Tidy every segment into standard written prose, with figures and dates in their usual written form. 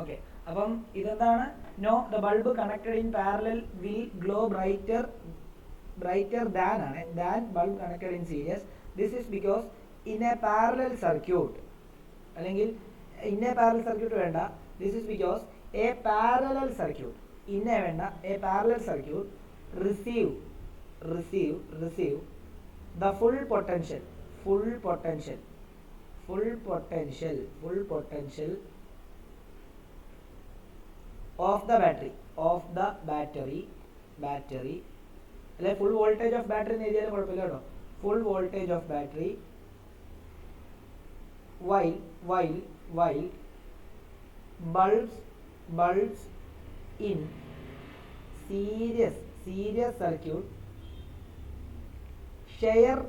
Okay. അപ്പം ഇതെന്താണ്? No, the bulb connected in parallel will glow brighter than bulb connected in series. This is because in a parallel circuit അല്ലെങ്കിൽ in a parallel circuit വേണ്ട. This is because a parallel circuit വേണ്ട, a parallel circuit receive the full potential of the battery അല്ലെ full voltage of battery എന്ന് എഴുതിയാലും കുഴപ്പമില്ല കേട്ടോ. full voltage of battery while bulbs in series circuit share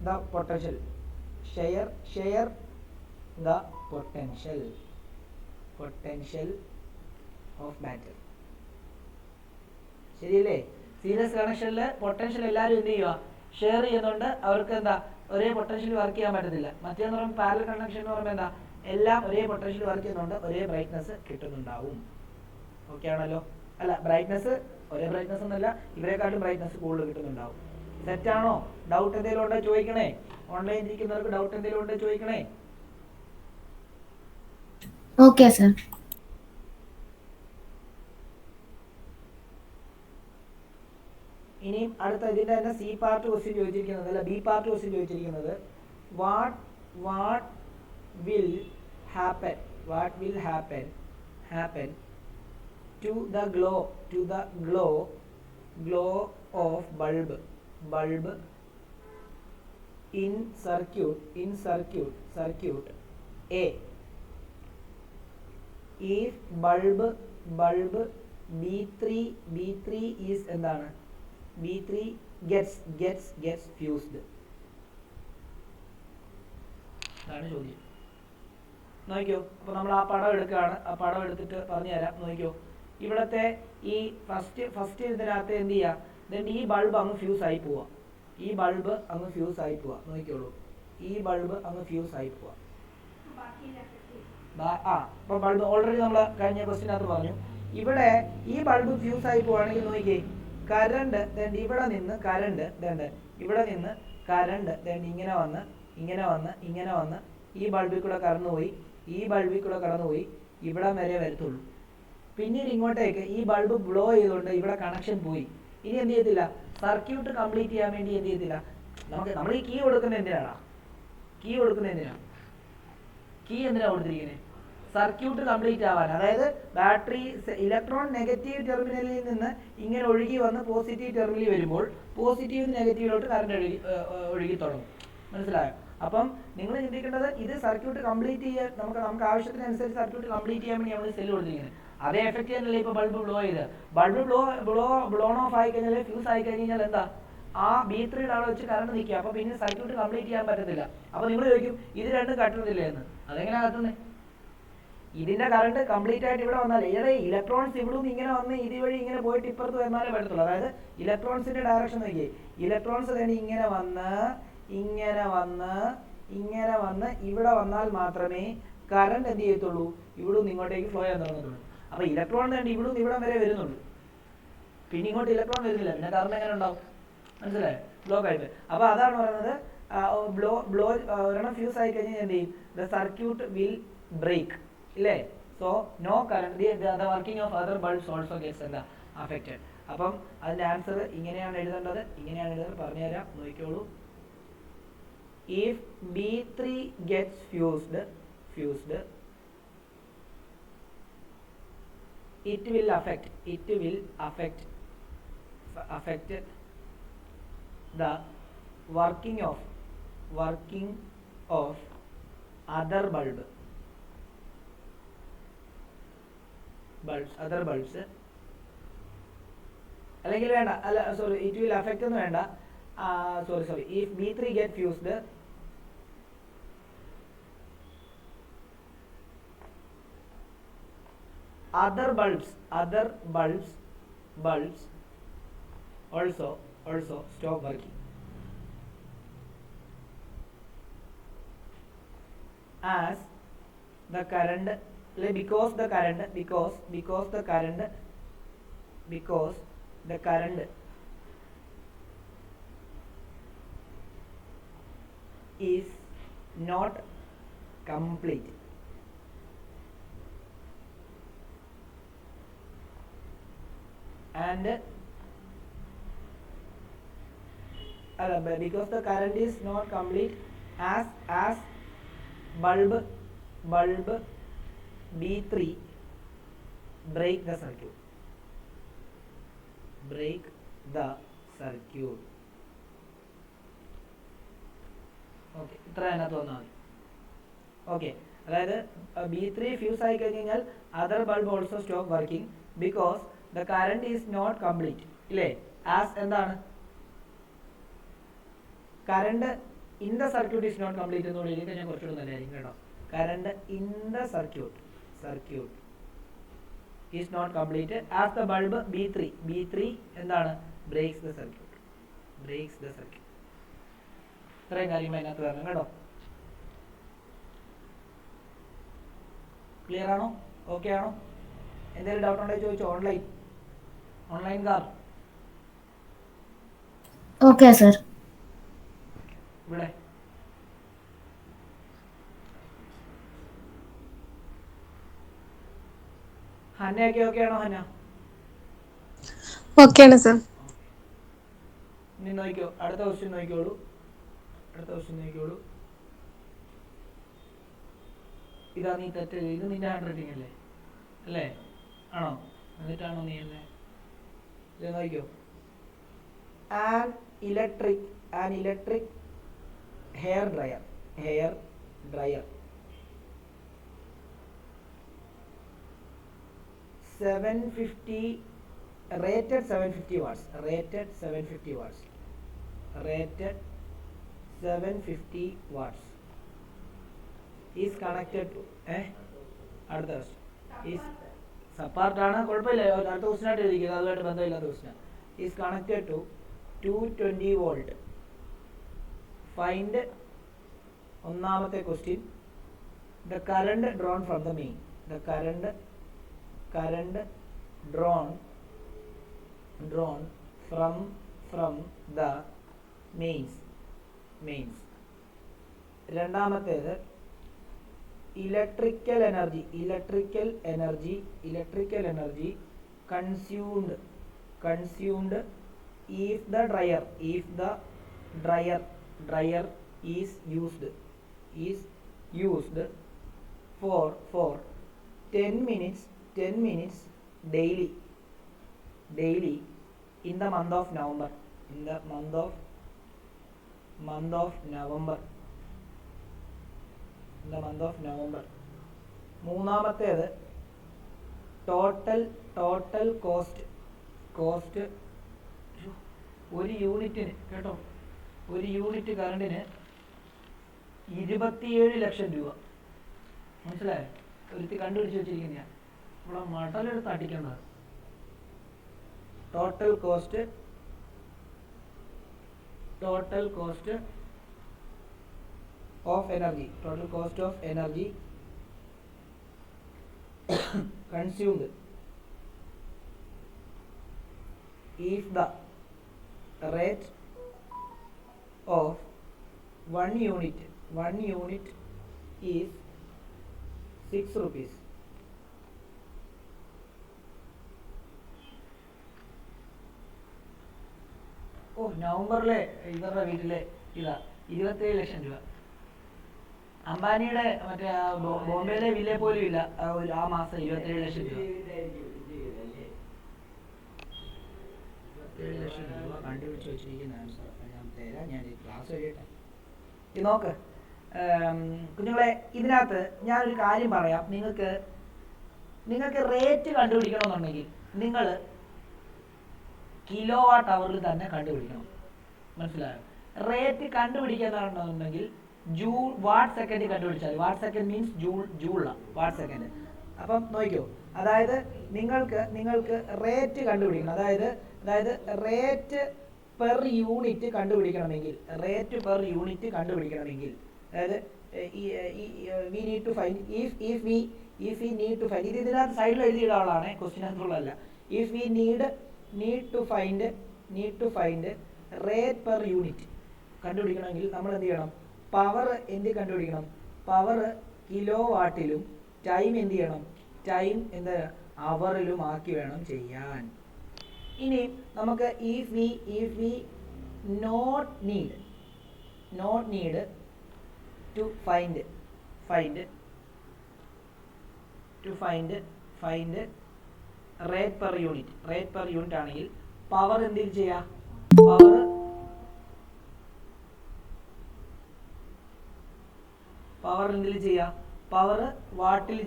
the potential of battery. ശരിയല്ലേ? Series കണക്ഷനിൽ potential എല്ലാവരും എന്ത് ചെയ്യുക? ഷെയർ ചെയ്യുന്നുണ്ട്. അവർക്ക് എന്താ ഒരേ പൊട്ടൻഷ്യൽ വർക്ക് ചെയ്യാൻ പറ്റത്തില്ല. മറ്റേന്ന് പറയുമ്പോൾ പാരലൽ കണക്ഷൻ എന്ന് പറയുമ്പോൾ എന്താ എല്ലാം ഒരേ പൊട്ടൻഷ്യൽ വർക്ക് ചെയ്യുന്നുണ്ട്, ഒരേ ബ്രൈറ്റ്നസ് കിട്ടുന്നുണ്ടാവും. ഓക്കെ ആണല്ലോ? അല്ല, ബ്രൈറ്റ്നസ് ഒരേ ബ്രൈറ്റ്നസ് എന്നല്ല, ഇവരെക്കാട്ടും ബ്രൈറ്റ്നസ് കൂടുതൽ കിട്ടുന്നുണ്ടാവും. തെറ്റാണോ? ഡൗട്ട് എന്തെങ്കിലും ഉണ്ടോ ചോദിക്കണേ. ഓൺലൈൻ ഇരിക്കുന്നവർക്ക് ഡൗട്ട് എന്തെങ്കിലും ഉണ്ടോ ചോദിക്കണേ. Okay sir. ഇനിയും അടുത്ത ഇതിന്റെ തന്നെ സി പാർട്ട് ക്വസ്റ്റ്യൻ ചോദിച്ചിരിക്കുന്നത്, അല്ല ബി പാർട്ട് ക്വസ്റ്റ്യൻ ചോദിച്ചിരിക്കുന്നത്, what will happen to the glow of bulb in circuit A if bulb B3 is എന്താണ്? B3 gets fused. അതാണ് ചോദ്യം. നോക്കിയോ. അപ്പോൾ നമ്മൾ ആ പടം എടുക്കുകയാണ്. ആ പടം എടുത്തിട്ട് പറഞ്ഞു തരാം. നോക്കിയോ, ഇവിടത്തെ ഈ ഫസ്റ്റ് ഇതിനകത്ത് എന്ത് ചെയ്യുക? എന്നിട്ട് ഈ ബൾബ് അങ്ങ് ഫ്യൂസ് ആയി പോവുക. നോക്കിയോളൂ, ഈ ബൾബ് അങ്ങ് ഫ്യൂസ് ആയി പോവുക. അപ്പോൾ ബൾബ് ഓൾറെഡി നമ്മൾ കഴിഞ്ഞ ക്വസ്റ്റിനകത്ത് പറഞ്ഞു. ഇവിടെ ഈ ബൾബ് ഫ്യൂസ് ആയി പോവുകയാണെങ്കിൽ നോക്കിയേ, കറണ്ട് ഇവിടെ നിന്ന് കറണ്ട് ഇങ്ങനെ വന്ന് ഈ ബൾബിൽ കൂടെ കടന്നുപോയി ഇവിടെ വരെ വരത്തുള്ളൂ. പിന്നീട് ഇങ്ങോട്ടേക്ക് ഈ ബൾബ് ബ്ലോ ചെയ്തുകൊണ്ട് ഇവിടെ കണക്ഷൻ പോയി. ഇനി എന്ത് ചെയ്യത്തില്ല? സർക്യൂട്ട് കംപ്ലീറ്റ് ചെയ്യാൻ വേണ്ടി എന്ത് ചെയ്യത്തില്ല? നമ്മൾ ഈ കീ കൊടുക്കുന്നത് എന്തിനാണ്? കീ എന്തിനാണ് കൊടുത്തിരിക്കുന്നത്? സർക്യൂട്ട് കംപ്ലീറ്റ് ആവാൻ. അതായത് ബാറ്ററി ഇലക്ട്രോൺ നെഗറ്റീവ് ടെർമിനലിൽ നിന്ന് ഇങ്ങനെ ഒഴുകി വന്ന് പോസിറ്റീവ് ടെർമിനലിൽ വരുമ്പോൾ പോസിറ്റീവ് നെഗറ്റീവിലോട്ട് കറണ്ട് ഒഴുകി തുടങ്ങും. മനസ്സിലായോ? അപ്പം നിങ്ങൾ ചിന്തിക്കേണ്ടത്, ഇത് സർക്യൂട്ട് കംപ്ലീറ്റ് ചെയ്യാൻ നമുക്ക് ആവശ്യത്തിനനുസരിച്ച് സർക്യൂട്ട് കംപ്ലീറ്റ് ചെയ്യാൻ വേണ്ടി നമ്മൾ സെല്ല് കൊടുത്തിരിക്കുന്നത്. അതേ എഫക്റ്റ് തന്നെയല്ലേ ഇപ്പോൾ ബൾബ് ബ്ലോ ചെയ്ത്. ബൾബ് ബ്ലോൺ ഓഫ് ആയി കഴിഞ്ഞാൽ, ഫ്യൂസ് ആയി കഴിഞ്ഞാൽ എന്താ? ആ B3 അവിടെ വെച്ച് കറണ്ട് നിൽക്കുക. അപ്പോൾ പിന്നെ സർക്യൂട്ട് കംപ്ലീറ്റ് ചെയ്യാൻ പറ്റത്തില്ല. അപ്പോൾ നിങ്ങൾ ചോദിക്കും, ഇത് രണ്ടും കത്തുന്നില്ല എന്ന്. അതെങ്ങനെയാണ് കത്തുന്നത്? ഇതിന്റെ കറണ്ട് കംപ്ലീറ്റ് ആയിട്ട് ഇവിടെ വന്നാലേ, ഇലക്ട്രോൺസ് ഇവിടെ നിന്ന് ഇങ്ങനെ വന്ന് ഇതുവഴി ഇങ്ങനെ പോയിട്ട് ഇപ്പുറത്ത് വന്നാലേ പറ്റത്തുള്ളൂ. അതായത് ഇലക്ട്രോൺസിന്റെ ഡയറക്ഷൻ നോക്കിയേ, ഇലക്ട്രോൺസ് തന്നെ ഇങ്ങനെ വന്ന് ഇവിടെ വന്നാൽ മാത്രമേ കറണ്ട് എന്ത് ചെയ്യത്തുള്ളൂ? ഇവിടെ നിന്ന് ഇങ്ങോട്ടേക്ക് ഫ്ലോ ചെയ്യാൻ തുടങ്ങത്തുള്ളൂ. അപ്പൊ ഇലക്ട്രോൺ തന്നെ ഇവിടെ നിന്ന് ഇവിടം വരെ വരുന്നുള്ളൂ. പിന്നെ ഇങ്ങോട്ട് ഇലക്ട്രോൺ വരുന്നില്ല. പിന്നെ കറണ്ട് എങ്ങനെ ഉണ്ടാവും? മനസ്സിലായോ? ബ്ലോക്ക് ആയിട്ട്. അപ്പൊ അതാണ് പറയുന്നത്, ഒരെണ്ണം ഫ്യൂസ് ആയി കഴിഞ്ഞാൽ എന്ത് ചെയ്യും? ദ സർക്യൂട്ട് വിൽ ബ്രേക്ക് ഇല്ലേ? So no current, the working of other bulbs also gets എന്താ അഫക്റ്റഡ്. അപ്പം അതിന്റെ ആൻസർ ഇങ്ങനെയാണ് എഴുതേണ്ടത്. പറഞ്ഞുതരാം, നോക്കിക്കോളൂ. If B3 gets fused, it will affect the working of other bulbs. അല്ലെങ്കിൽ വേണ്ട, അല്ല സോറി, it will affect എന്ന് വേണ്ട. Sorry. If B3 get fused, other bulbs also stop working, as the current because the current is not complete. And because the current is not complete as bulb B3 break the circuit. Okay, ഇത്ര അതിനകത്ത് വന്നാൽ മതി. Okay, അതായത് B3 fuse ആയി കഴിഞ്ഞാൽ other bulb also stop working because the current is not complete. ഇല്ലേ, as എന്താണ് current in the circuit is not complete എന്ന് എഴുതി കഴിഞ്ഞാൽ കുറച്ചുകൂടെ നല്ലതായിരിക്കും കേട്ടോ. Current in the circuit is not complete as the bulb B3 എന്താണ് ബ്രേക്സ് ദ സർക്യൂട്ട്. ഇത്രയും കാര്യങ്ങൾ അതിനകത്ത് വരണം കേട്ടോ. ക്ലിയർ ആണോ? ഓക്കെ ആണോ? എന്തെങ്കിലും ഡൗട്ട് ഉണ്ടെങ്കിൽ ചോദിച്ചോ. Online car okay sir. ഇവിടെ ഹന്നയൊക്കെ ഓക്കെ ആണോ? ഹന്ന ഓക്കെയാണ് സർ. ഇനി നോക്കിക്കോ, അടുത്ത ക്വസ്റ്റ്യൻ നോക്കിക്കോളൂ. ഇതാ നീ തെറ്റ്, ഇത് നിന്റെ ഹാൻഡ് റൈറ്റിംഗ് അല്ലേ ആണോ? എന്നിട്ടാണോ നീ എന്നെ ഇത് നോക്കിക്കോ. An electric hair dryer rated 750 watts is connected to അടുത്ത is സപ്പാർട്ട് ആണ്, കുഴപ്പമില്ല. അടുത്ത ക്വസ്റ്റ്യൻ ആയിട്ട് എഴുതിക്കുന്നത്, അതുമായിട്ട് ബന്ധമില്ലാത്ത question. is connected to 220 volt. Find ഒന്നാമത്തെ question the current drawn from the main. The current drawn from the mains. രണ്ടാമത്തേത് electrical energy consumed if the dryer is used for 10 minutes daily in the month of November. മൂന്നാമത്തേത് total cost ഒരു യൂണിറ്റിന് കേട്ടോ, ഒരു unit കറണ്ടിന് 27 ലക്ഷം രൂപ. മനസ്സിലായോ? ഒരുത്തി കണ്ടുപിടിച്ച് വെച്ചിരിക്കുന്ന നമ്മളെ മടലെടുത്ത് അടിക്കേണ്ടത്. Total cost of energy consumed if the rate of one unit is 6 rupees. നവംബറിലെ ഇവരുടെ വീട്ടിലെ ഇതാ 27 ലക്ഷം രൂപ. അംബാനിയുടെ മറ്റേ ബോംബെയിലെ വില്ലേ പോലും ഇല്ല ആ മാസം 27 ലക്ഷം രൂപ. 27 ലക്ഷം രൂപ കണ്ടുപിടിച്ച് വെച്ചിരിക്കുന്ന ആൻസർ ഞാൻ തരാം. ഞാൻ ക്ലാസ് കഴിയട്ടെ. ഇത് നോക്ക് കുഞ്ഞുങ്ങളെ, ഇതിനകത്ത് ഞാനൊരു കാര്യം പറയാം. നിങ്ങൾക്ക് റേറ്റ് കണ്ടുപിടിക്കണമെന്നുണ്ടെങ്കിൽ നിങ്ങൾ കിലോ വാട്ട് അവറിൽ തന്നെ കണ്ടുപിടിക്കണം. മനസ്സിലായോ? റേറ്റ് കണ്ടുപിടിക്കാന്നുണ്ടെങ്കിൽ വാട്ട് സെക്കൻഡ് കണ്ടുപിടിച്ചാൽ, വാട്ട് സെക്കൻഡ് മീൻസ് ജൂളാണ് വാട്ട് സെക്കൻഡ്. അപ്പം നോക്കിക്കോ, അതായത് നിങ്ങൾക്ക് റേറ്റ് കണ്ടുപിടിക്കണം. അതായത് റേറ്റ് പെർ യൂണിറ്റ് കണ്ടുപിടിക്കണമെങ്കിൽ അതായത് we need to find if we need to find, ഇത് ഇതിനകത്ത് സൈഡിൽ എഴുതിയിട ആളാണ്, ക്വസ്റ്റിനകത്തുള്ളതല്ല. If we need to find rate per unit കണ്ടുപിടിക്കണമെങ്കിൽ നമ്മൾ എന്ത് ചെയ്യണം? പവർ എന്ത് കണ്ടുപിടിക്കണം? പവർ കിലോ വാട്ടിലും ടൈം എന്ത് ചെയ്യണം? ടൈം എന്ത് അവറിലും ആക്കി വേണം ചെയ്യാൻ. ഇനി നമുക്ക് if we not need to find rate per unit ആണെങ്കിൽ പവർ എന്തിൽ ചെയ്യാം? പവർ എന്തിൽ ചെയ്യാം? പവർ വാട്ടിൽ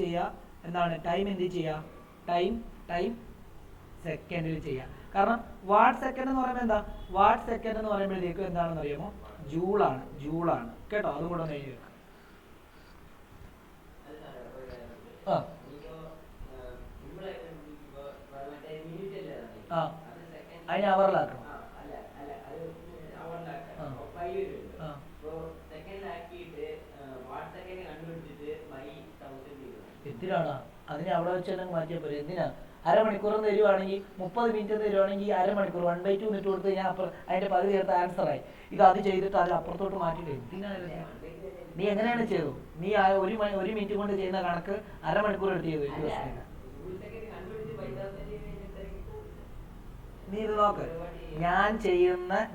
ചെയ്യുക. എന്താണ്? ടൈം എന്ത് ചെയ്യുക? ടൈം സെക്കൻഡിൽ ചെയ്യാം. കാരണം വാട്ട് സെക്കൻഡ് എന്ന് പറയുമ്പോൾ എന്താ? വാട്ട് സെക്കൻഡ് എന്ന് പറയുമ്പോഴത്തേക്കും എന്താണെന്ന് അറിയാമോ? ജൂളാണ് കേട്ടോ. അതും കൂടെ ഒന്ന് എഴുതി വെക്കാം. അതിന് അവറിലാക്കണം. എന്തിനാണ് അതിനെ അവിടെ വെച്ച് തന്നെ മാറ്റിയാൽ പോരെ? എന്തിനാ? അരമണിക്കൂർ തരുവാണെങ്കിൽ 30 മിനിറ്റ് തരുവാണെങ്കിൽ അരമണിക്കൂർ 1/2 മിനിറ്റ് കൊടുത്ത് ഞാൻ അതിന്റെ പകുതി ചേർത്ത് ആൻസറായി. ഇത് അത് ചെയ്തിട്ട് അത് അപ്പുറത്തോട്ട് മാറ്റിയിട്ട് എന്തിനാണ്? നീ എങ്ങനെയാണ് ചെയ്തു? നീ ഒരു മിനിറ്റ് കൊണ്ട് ചെയ്യുന്ന കണക്ക് അരമണിക്കൂർ എടുത്ത് ചെയ്തു. നീ ഇത് നോക്ക്.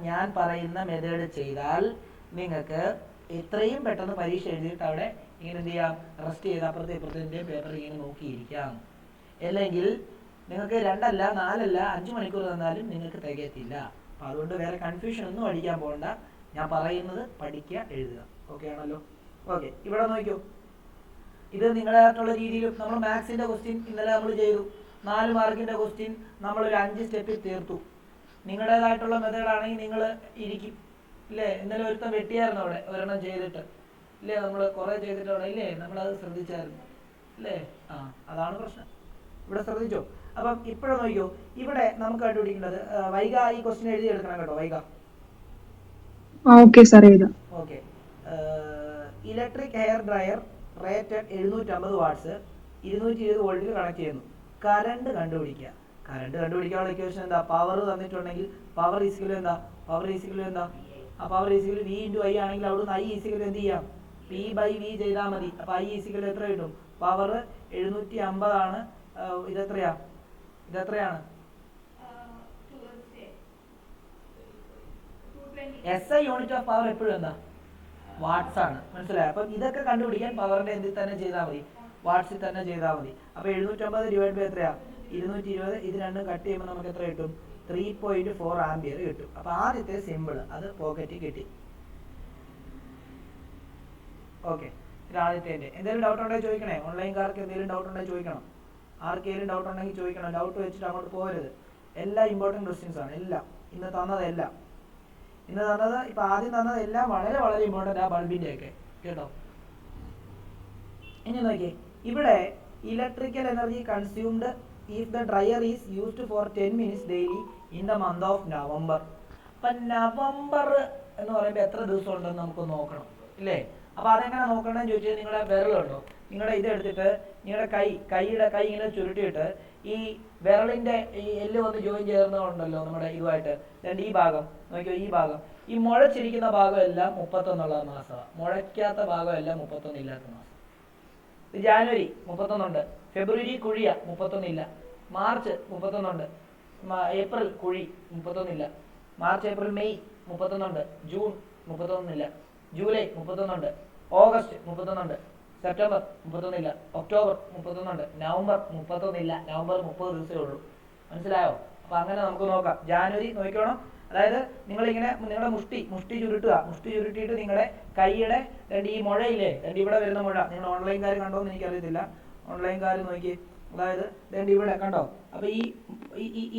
ഞാൻ പറയുന്ന മെത്തേഡ് ചെയ്താൽ നിങ്ങൾക്ക് എത്രയും പെട്ടെന്ന് പരീക്ഷ എഴുതിയിട്ട് അവിടെ ഇങ്ങനെ എന്ത് ചെയ്യാം? റെസ്റ്റ് ചെയ്ത് അപ്പുറത്തെ പേപ്പർ ഇങ്ങനെ നോക്കിയിരിക്കാം. അല്ലെങ്കിൽ നിങ്ങൾക്ക് 2 അല്ല 4 അല്ല 5 മണിക്കൂർ തന്നാലും നിങ്ങൾക്ക് തികയത്തില്ല. അപ്പം അതുകൊണ്ട് വേറെ കൺഫ്യൂഷൻ ഒന്നും അടിക്കാൻ പോകണ്ട. ഞാൻ പറയുന്നത് പഠിക്കുക, എഴുതുക. ഓക്കെ ആണല്ലോ? ഓക്കെ, ഇവിടെ നോക്കൂ. ഇത് നിങ്ങളായിട്ടുള്ള രീതിയിലും നമ്മൾ മാത്സിൻ്റെ ക്വസ്റ്റ്യൻ ഇന്നലെ നമ്മൾ ചെയ്തു. 4 മാർക്കിൻ്റെ ക്വസ്റ്റ്യൻ നമ്മളൊരു 5 സ്റ്റെപ്പിൽ തീർത്തു. നിങ്ങളുടേതായിട്ടുള്ള മെത്തേഡാണെങ്കിൽ നിങ്ങൾ ഇരിക്കും ഇല്ലേ? ഇന്നലെ ഒരുത്തം വെട്ടിയായിരുന്നു അവിടെ ഒരെണ്ണം ചെയ്തിട്ട് ഇല്ലേ? നമ്മൾ കുറേ ചെയ്തിട്ട് അവിടെ ഇല്ലേ? നമ്മളത് ശ്രദ്ധിച്ചായിരുന്നു അല്ലേ? അതാണ് പ്രശ്നം. ഇവിടെ ശ്രദ്ധിച്ചോ? അപ്പം ഇപ്പോഴും നോക്കിയോ, ഇവിടെ നമുക്ക് കണ്ടുപിടിക്കേണ്ടത് വൈഗ ഈ ക്വസ്റ്റ്യൻ എഴുതി എടുക്കണം കേട്ടോ. Vaiga okay. Electric hair dryer rated 750 watts 220 വോൾട്ടിൽ കണക്ട് ചെയ്യുന്നു. കറണ്ട് കണ്ടുപിടിക്കാനുള്ള ഇക്വേഷൻ എന്താ? പവർ തന്നിട്ടുണ്ടെങ്കിൽ പവർ ഈസിക്കലും എന്താ? ആ power is equal V into I ആണെങ്കിൽ അവിടുന്ന് ഐ ഈസിക്കൽ എന്ത് ചെയ്യാം? പി ബൈ വി ചെയ്താൽ മതി. അപ്പോൾ ഐ ഈസിക്കൽ എത്ര കിട്ടും? പവർ 750 ആണ്. ഇതെത്രയാണ്? SI യൂണിറ്റ് ഓഫ് പവർ എപ്പോഴും എന്താ? വാട്ട്സ് ആണ്. മനസ്സിലായോ? അപ്പം ഇതൊക്കെ കണ്ടുപിടിക്കാൻ പവറിന്റെ എന്തിൽ തന്നെ ചെയ്താൽ മതി? വാട്ട്സിൽ തന്നെ ചെയ്താൽ മതി. അപ്പോൾ 750 ഡിവൈഡ് ബൈ എത്രയാ? 220. ഇത് രണ്ടും കട്ട് ചെയ്യുമ്പോൾ നമുക്ക് എത്ര കിട്ടും? 3.4 ആംപിയർ കിട്ടും. അപ്പോൾ ആദ്യത്തെ സിമ്പിൾ അത് പോക്കറ്റിൽ കിട്ടി. ഓക്കെ, ഇത് ആദ്യത്തെ. എന്തെങ്കിലും ഡൗട്ട് ഉണ്ടെങ്കിൽ ചോദിക്കണേ. ഓൺലൈൻകാർക്ക് എന്തെങ്കിലും ഡൗട്ട് ഉണ്ടെങ്കിൽ ചോദിക്കണം. ആർക്കെങ്കിലും ഡൗട്ട് ഉണ്ടെങ്കിൽ ചോദിക്കണം. ഡൗട്ട് വെച്ചിട്ട് അങ്ങോട്ട് പോകരുത്. എല്ലാം ഇമ്പോർട്ടൻറ്റ് ക്വസ്റ്റ്യൻസ് ആണ്. എല്ലാം ഇന്ന് തന്നത് ഇപ്പം ആദ്യം തന്നത് എല്ലാം വളരെ വളരെ ഇമ്പോർട്ടൻ്റ് ആ ബൾബിൻ്റെയൊക്കെ കേട്ടോ. ഇനി നോക്കിയേ, ഇവിടെ electrical energy consumed if the dryer is used for 10 minutes daily in the month of November. അപ്പം നവംബർ എന്ന് പറയുമ്പോൾ എത്ര ദിവസം ഉണ്ടെന്ന് നമുക്ക് നോക്കണം ഇല്ലേ? അപ്പോൾ അതെങ്ങനെ നോക്കണമെന്ന് ചോദിച്ചാൽ നിങ്ങളുടെ വിരലുണ്ടോ? നിങ്ങളുടെ ഇതെടുത്തിട്ട് നിങ്ങളുടെ കൈയുടെ കൈ ഇങ്ങനെ ചുരുട്ടിയിട്ട് ഈ വിരലിൻ്റെ ഈ എല്ല് വന്ന് ജോയിൻ ചേർന്നുണ്ടല്ലോ നമ്മുടെ ഇതുമായിട്ട്. ഈ ഭാഗം നോക്കിയോ, ഈ മുഴച്ചിരിക്കുന്ന ഭാഗം എല്ലാം 31 മാസമാണ്. മുഴയ്ക്കാത്ത ഭാഗം എല്ലാം 31 ഇല്ലാത്ത മാസം. ജാനുവരി 31 ഉണ്ട്. ഫെബ്രുവരി കുഴിയ 31 ഇല്ല. മാർച്ച് 31 ഉണ്ട്. ഏപ്രിൽ കുഴി 31 ഇല്ല. മാർച്ച് ഏപ്രിൽ മെയ് 31 ഉണ്ട്. ജൂൺ 31 ഇല്ല. ജൂലൈ 31 ഉണ്ട്. ഓഗസ്റ്റ് 31 ഉണ്ട്. സെപ്റ്റംബർ 31 ഇല്ല. ഒക്ടോബർ 31 ഉണ്ട്. നവംബർ 31 ഇല്ല. നവംബർ 30 ദിവസമേ ഉള്ളൂ. മനസ്സിലായോ? അപ്പം അങ്ങനെ നമുക്ക് നോക്കാം. ജാനുവരി നോക്കണം. അതായത് നിങ്ങളിങ്ങനെ നിങ്ങളുടെ മുഷ്ടി ചുരുട്ടിയിട്ട് നിങ്ങളുടെ കൈയുടെ ഈ മുഴയില്ലേ, ഇവിടെ വരുന്ന മുഴ, നിങ്ങൾ ഓൺലൈൻകാർ കണ്ടോന്ന് എനിക്കറിയത്തില്ല. ഓൺലൈൻകാർ നോക്കി, അതായത് ഇവിടെ കണ്ടോ? അപ്പോൾ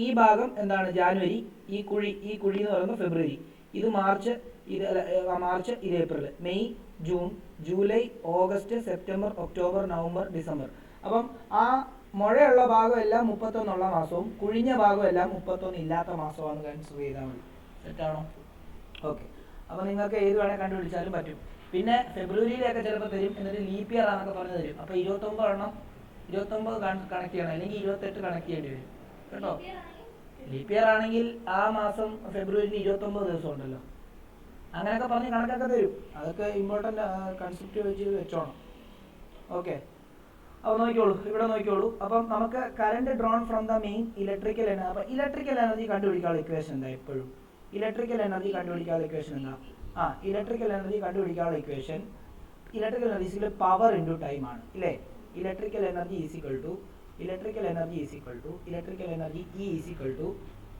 ഈ ഭാഗം എന്താണ്? ജാനുവരി. ഈ കുഴി എന്ന് പറയുന്നത് ഫെബ്രുവരി. ഇത് മാർച്ച്, ഇത് April, May, June, July, August, September, October, November, December. അപ്പം ആ മുഴയുള്ള ഭാഗം എല്ലാം 31 മാസവും കുഴിഞ്ഞ ഭാഗം എല്ലാം 31 ഇല്ലാത്ത മാസമാണ് കൺസിഡർ ചെയ്താൽ മതി. സെറ്റാണോ? ഓക്കെ. അപ്പോൾ നിങ്ങൾക്ക് ഏത് വേണേൽ കണ്ടുപിടിച്ചാലും പറ്റും. പിന്നെ ഫെബ്രുവരിയിലൊക്കെ ചിലപ്പോൾ തരും, എന്നിട്ട് ലീപ്പ് ഇയർ ആണെന്നൊക്കെ പറഞ്ഞ് തരും. അപ്പോൾ 29 കണക്ട് ചെയ്യണം, അല്ലെങ്കിൽ 28 കണക്ട് ചെയ്യേണ്ടി വരും കേട്ടോ. ലീപ്പ് ഇയർ ആണെങ്കിൽ ആ മാസം ഫെബ്രുവരിയിൽ 29 ദിവസം ഉണ്ടല്ലോ, അങ്ങനെയൊക്കെ പറഞ്ഞ് കണക്കൊക്കെ തരും. അതൊക്കെ ഇമ്പോർട്ടൻ്റ് കൺസെപ്റ്റ് വെച്ച് വെച്ചോണം. ഓക്കെ, അപ്പോൾ നോക്കിക്കോളൂ, ഇവിടെ നോക്കിക്കോളൂ. അപ്പം നമുക്ക് current drawn from the main electrical energy. അപ്പോൾ ഇലക്ട്രിക്കൽ എനർജി കണ്ടുപിടിക്കാനുള്ള ഇക്വേഷൻ എന്താ? എപ്പോഴും ഇലക്ട്രിക്കൽ എനർജി കണ്ടുപിടിക്കാനുള്ള ഇക്വേഷൻ എന്താ? ഇലക്ട്രിക്കൽ എനർജി കണ്ടുപിടിക്കാനുള്ള equation, electrical energy power into time ആണ് ഇല്ലേ? Electrical energy is equal to